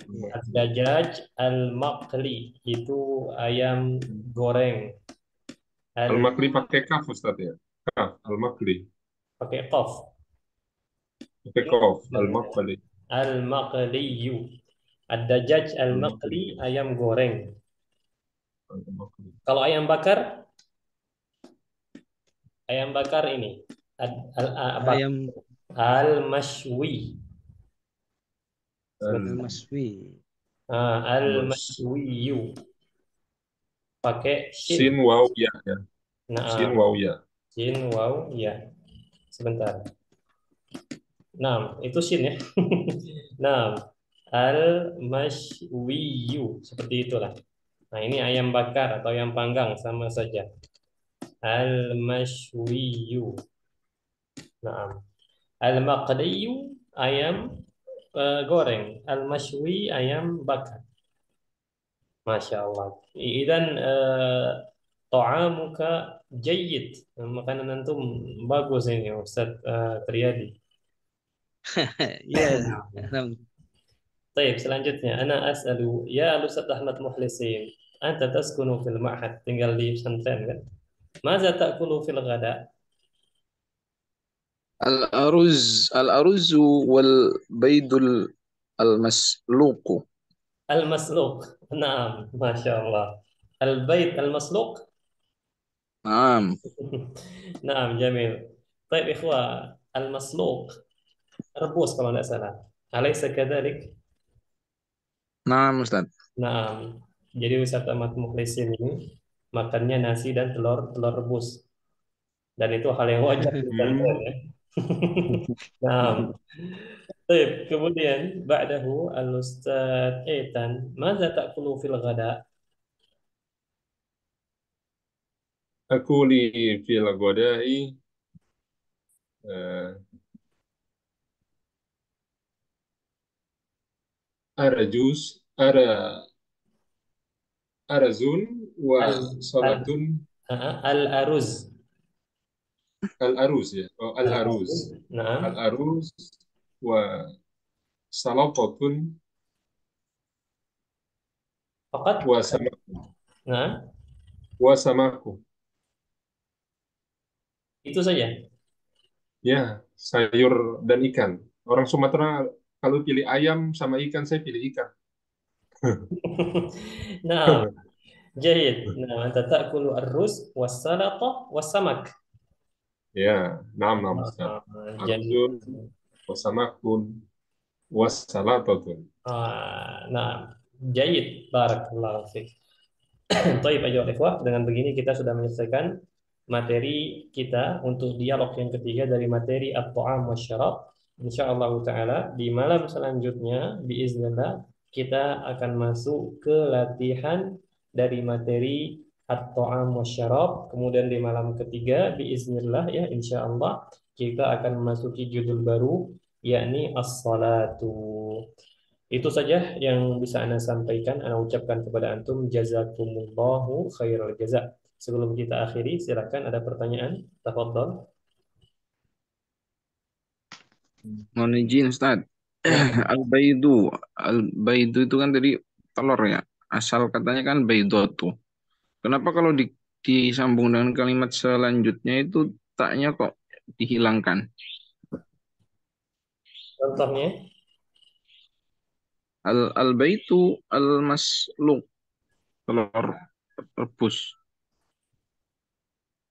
Iya. Ad-dajjal al-maqli itu ayam goreng. Al-Makri pakai kaf Ustaz ya. Kaf, Al-Makri. Pakai qaf. Pakai kaf, Al-Makri. Al-maqliyu. Ad-dajjal al-maqli Al-Makri. ayam goreng. Al-Makri. Kalau ayam bakar ini Ayam al-mashwi. maswi. Mas. Al-mashwiyu. Pakai shin. Sin waw ya ya. Sin Naam. waw ya. Shin waw ya. Sebentar. Naam, itu shin ya. Naam. Al-mashwiyu. Seperti itulah. Nah, ini ayam bakar atau ayam panggang sama saja. Al-mashwiyu. Naam. Al-maqliyu ayam goreng. Al-mashwi ayam bakar. Masya Allah. Idan ta'amuka jayyid. Makanan antum bagus ini Ustaz Triyadi. Iya. Baik, selanjutnya ana as'alu ya Ustaz Ahmad Muhlisin. Anta taskunu fil ma'had, tinggal di pesantren kan? Maza ta'kulu fil ghada? Al-aruz wal baidul al-masluqu. Al-masluq. Naam, Masya Allah. Al-bait al-masluq. Naam. Naam, jamil. Baik, ikhwah, al-masluq rebus kalau tidak salah. Alaysa kadzalik? Naam, Ustaz. Naam. Jadi Ustaz Ahmad Mukhlisin ini makannya nasi dan telur telur rebus. Dan itu hal yang wajar di pesantren ya. Naam. Baik, kemudian ba'dahu al-Ustaz Eitan, "Madza ta'kulu fil ghada?" Aku li fil ghadai eh, arajus ara arazun wa Al al salatun al-aruz. al-aruz ya. Oh, al-aruz. Al-aruz. Naam. Al-aruz wa salatatun Fakat wa sama nah, Wasamaku. Itu saja. Ya, sayur dan ikan. Orang Sumatera kalau pilih ayam sama ikan, saya pilih ikan. Nah, jahit. Nah, anta ta'kulu ar-ruz was-salata was-samak. Ya, nam Ustaz. Ah, jahit. Arjun, wasamakun, wassalatatun. Nah, jahit. Barakallahu fiik. Baik, ayo ikhwah, dengan begini kita sudah menyelesaikan materi kita untuk dialog yang ketiga dari materi at-ta'am wasyarab. Insyaallah taala di malam selanjutnya biiznillah kita akan masuk ke latihan dari materi at-ta'am wasyarab. Kemudian di malam ketiga biiznillah ya insyaallah kita akan memasuki judul baru yakni as-salatu. Itu saja yang bisa Anda sampaikan. Anda ucapkan kepada antum jazakumullahu khairal jaza. Sebelum kita akhiri, silakan ada pertanyaan. Tafadhol. Mohon izin Ustaz. Ya. Al-baidu. Al-baidu itu kan tadi telur ya. Asal katanya kan baidotu. Kenapa kalau disambung dengan kalimat selanjutnya itu taknya kok dihilangkan? Contohnya, Al-baitu al-masluk. Telur rebus.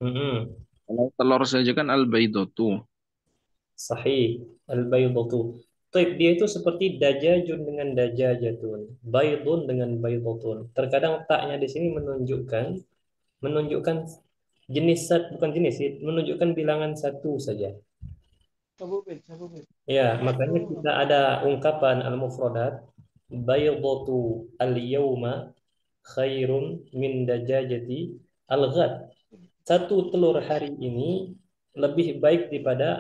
mm-mm. Kalau telur saja kan al-baidotu. Sahih. Al-baydatu. Taib, dia itu seperti dajajun dengan dajajatun. Baydun dengan baydatun. Terkadang taknya di sini menunjukkan jenis bukan jenis sih, menunjukkan bilangan satu saja. Sabubin, sabubin. Ya, makanya Satu. kita ada ungkapan al-mufradat baydatu al-yawma khairun min dajajati al-ghad. Satu telur hari ini lebih baik daripada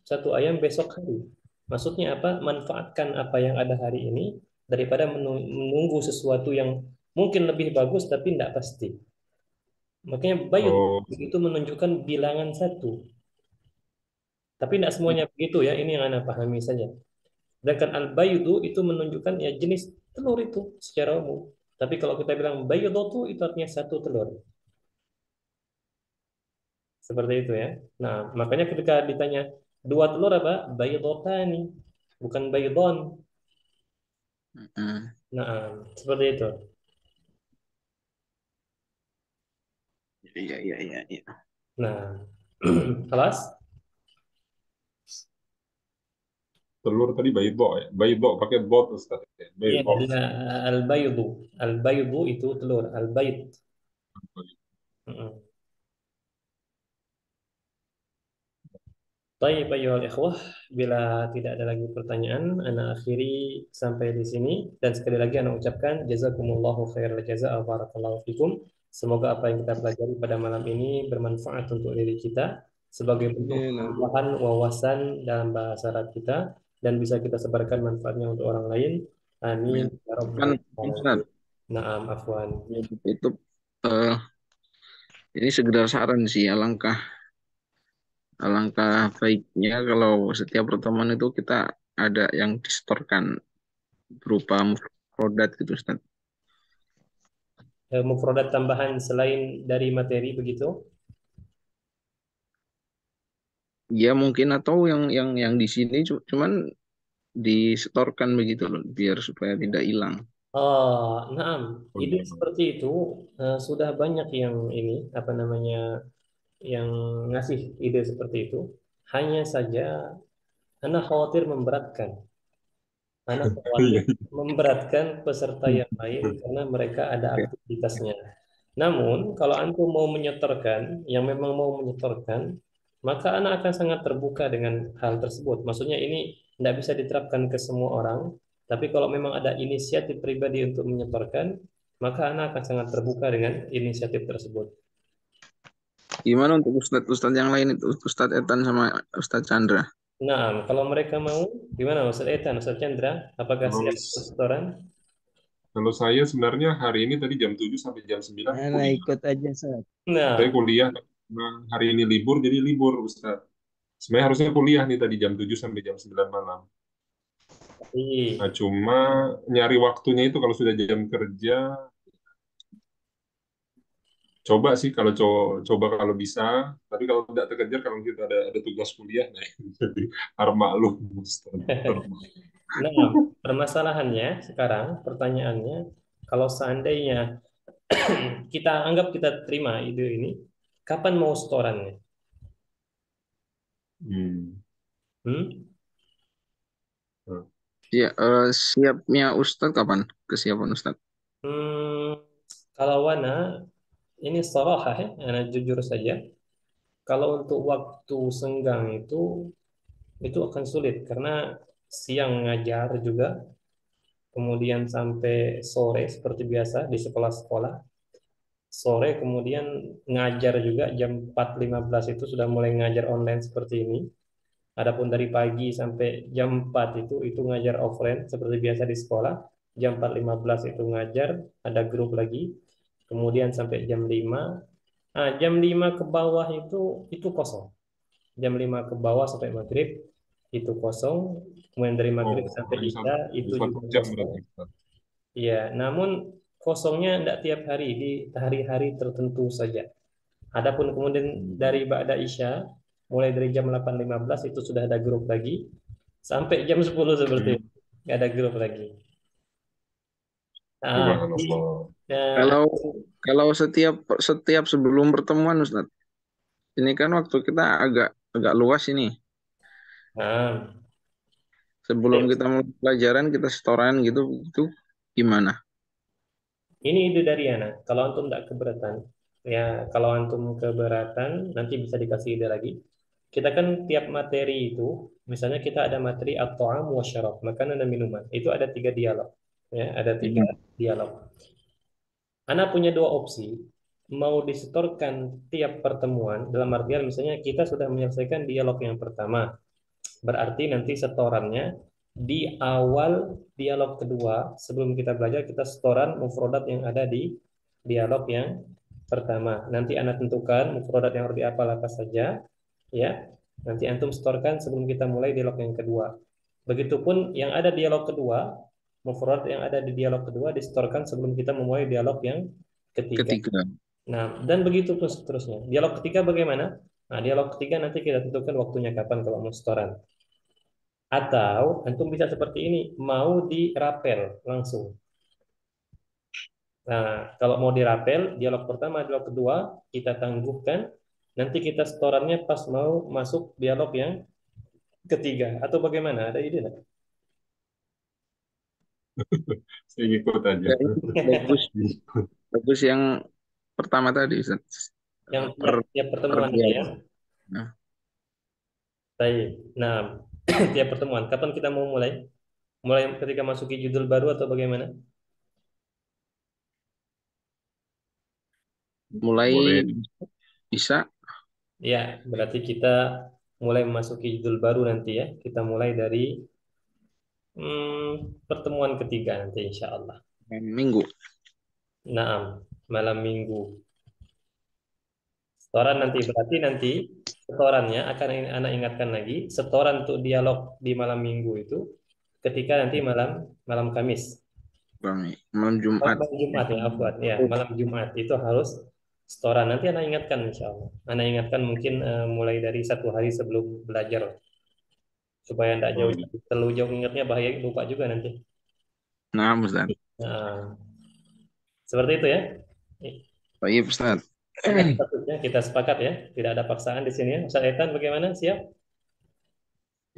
satu ayam besok hari. Maksudnya apa? Manfaatkan apa yang ada hari ini daripada menunggu sesuatu yang mungkin lebih bagus tapi tidak pasti. Makanya bayd Oh, itu menunjukkan bilangan satu. Tapi tidak semuanya begitu ya. Ini yang Anda pahami saja. Sedangkan al-baydu itu menunjukkan ya jenis telur itu secara umum. Tapi kalau kita bilang baydatu itu artinya satu telur. Seperti itu ya. Nah, makanya ketika ditanya dua telur apa? Baydotani, bukan baydon. Hmm. Nah, seperti itu. Iya, iya, iya, iya. Nah, kelas? telur tadi baydo ya. Baydo pakai bot Ustaz. Ya. Iya, Baydo. al-baydu. Al-baydu itu telur, al-bayd. Mm-mm. Baik, ayyuhal ikhwah, bila tidak ada lagi pertanyaan, ana akhiri sampai di sini dan sekali lagi ana ucapkan jazakumullahu khairal jazaa wa barakallahu fikum. Semoga apa yang kita pelajari pada malam ini bermanfaat untuk diri kita sebagai bentuk Amin, amin. penambahan wawasan dalam bahasa Arab kita dan bisa kita sebarkan manfaatnya untuk orang lain. Amin. Amin ya Kan rabbal Ustaz, alamin. Naam afwan. itu eh, ini sekedar saran sih. Alangkah alangkah baiknya kalau setiap pertemuan itu kita ada yang distorkan berupa produk gitu Ustaz. Mufradat tambahan selain dari materi begitu. Ya mungkin atau yang di sini cuman disetorkan begitu loh biar supaya tidak hilang. Oh, naam. Ide Hmm. seperti itu sudah banyak yang ini apa namanya yang ngasih ide seperti itu. Hanya saja anak khawatir memberatkan. Anak khawatir Iya. memberatkan peserta yang lain karena mereka ada Oke. aktivitasnya. Namun, kalau antum mau menyetorkan, yang memang mau menyetorkan, maka anak akan sangat terbuka dengan hal tersebut. Maksudnya ini tidak bisa diterapkan ke semua orang, tapi kalau memang ada inisiatif pribadi untuk menyetorkan, maka anak akan sangat terbuka dengan inisiatif tersebut. Gimana untuk Ustadz yang lain itu Ustadz Etan sama Ustadz Chandra? Nah, kalau mereka mau, gimana Ustaz Etan, Ustaz Chandra? Apakah Kalau siap untuk setoran? kalau saya sebenarnya hari ini tadi jam 7 sampai jam 9 Nah, kuliah. ikut aja, Ustaz. Saya Nah, kuliah nah, hari ini libur jadi libur Ustaz. Sebenarnya harusnya kuliah nih tadi jam 7 sampai jam 9 malam. Nah, iya. cuma nyari waktunya itu kalau sudah jam kerja Coba sih kalau coba kalau bisa, tapi kalau tidak terkejar kalau kita ada tugas kuliah, nah jadi harus maklum, Ustaz. Harus maklum. Nah, permasalahannya sekarang, pertanyaannya, kalau seandainya kita anggap kita terima ide ini, kapan mau setorannya? Hmm. Hmm? Nah, Ya, siapnya Ustadz kapan? Kesiapan Ustadz. Hmm, kalau Wana, ini sarahah ya, ana jujur saja. Kalau untuk waktu senggang itu akan sulit karena siang ngajar juga, kemudian sampai sore seperti biasa di sekolah-sekolah. Sore kemudian ngajar juga jam 4.15 itu sudah mulai ngajar online seperti ini. Adapun dari pagi sampai jam 4 itu ngajar offline seperti biasa di sekolah. Jam 4.15 itu ngajar, ada grup lagi. Kemudian sampai jam 5. Nah, jam 5 ke bawah itu kosong. Jam 5 ke bawah sampai maghrib itu kosong. Kemudian dari maghrib oh, sampai hanya isya satu, itu satu juga jam kosong. berarti, Ustaz. Iya, namun kosongnya tidak tiap hari, di hari-hari tertentu saja. Adapun kemudian Hmm. dari Ba'da Isya, mulai dari jam 8.15 itu sudah ada grup lagi, sampai jam 10 seperti Hmm. itu, nggak ada grup lagi. Nah, jadi, Subhanallah. Kalau kalau setiap setiap sebelum pertemuan Ustadz, ini kan waktu kita agak agak luas ini. nah, Sebelum kita mulai pelajaran kita setoran gitu, itu gimana? ini ide dari Yana. Kalau antum tidak keberatan, ya kalau antum keberatan nanti bisa dikasih ide lagi. Kita kan tiap materi itu, misalnya kita ada materi at-ta'am wa syarab, makanan dan minuman. Itu ada 3 dialog, ya ada tiga Hmm. dialog. Ana punya 2 opsi, mau disetorkan tiap pertemuan, dalam artian misalnya kita sudah menyelesaikan dialog yang pertama, berarti nanti setorannya di awal dialog kedua, sebelum kita belajar kita setoran mufrodat yang ada di dialog yang pertama. Nanti Anda tentukan mufrodat yang harus dihafal apa saja, ya. Nanti antum setorkan sebelum kita mulai dialog yang kedua. Begitupun yang ada dialog kedua, mufrad yang ada di dialog kedua disetorkan sebelum kita memulai dialog yang ketiga. Ketiga. Nah, dan begitu pun seterusnya. Dialog ketiga bagaimana? Nah, dialog ketiga nanti kita tentukan waktunya kapan kalau mau setoran. Atau antum bisa seperti ini, mau dirapel langsung. Nah, kalau mau dirapel, dialog pertama, dialog kedua, kita tangguhkan. Nanti kita setorannya pas mau masuk dialog yang ketiga. Atau bagaimana? Ada ide nggak? Saya ikut aja. Kayaknya bagus bagus yang pertama tadi Ustadz. Yang Per tiap per pertemuan ya. dialog. Nah, Baik. Nah, tiap pertemuan. Kapan kita mau mulai? Mulai ketika masuki judul baru atau bagaimana? mulai Boleh. bisa. Ya, berarti kita mulai memasuki judul baru nanti ya. Kita mulai dari pertemuan ketiga nanti insya Allah. Minggu. Naam, malam minggu. Setoran nanti berarti nanti setorannya akan anak ingatkan lagi. Setoran untuk dialog di malam minggu itu ketika nanti malam malam Kamis. Malam Oh, Jumat. malam Jumat ya, Afwan. Ya, malam Jumat itu harus setoran. Nanti anak ingatkan insya Allah. Anak ingatkan mungkin mulai dari 1 hari sebelum belajar supaya tidak Oh, jauh iya. terlalu jauh ingatnya bahaya lupa juga nanti. Nah, Ustaz. Nah, seperti itu ya. Baik, Ustaz. Sudah sepatutnya kita sepakat ya. Tidak ada paksaan di sini ya. Ustaz Etan bagaimana? Siap?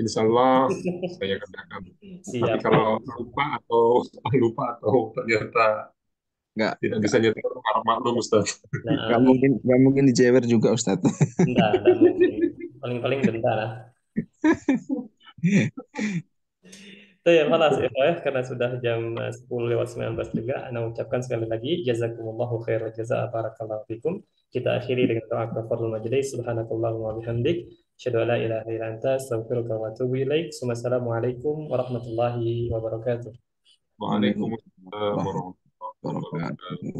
Insya Allah saya kerjakan. Tapi Siap. kalau lupa atau lupa atau ternyata Nggak, tidak bisa nyetir, harap maklum Ustaz. Nah, nggak mungkin dijewer juga, Ustaz. enggak mungkin. Paling-paling denda lah. Itu ya, malas ya, Pak, ya, karena sudah jam 10 lewat 19 juga. Anda ucapkan sekali lagi, jazakumullahu khairan jazaa barakallahu fikum. Kita akhiri dengan doa kafaratul majelis. Subhanakallahumma wa bihamdik. Asyhadu an la ilaha illa anta, astaghfiruka wa atubu ilaik. Assalamualaikum warahmatullahi wabarakatuh. Waalaikumsalam Waalaikumsalam warahmatullahi wabarakatuh. warahmatullahi wabarakatuh.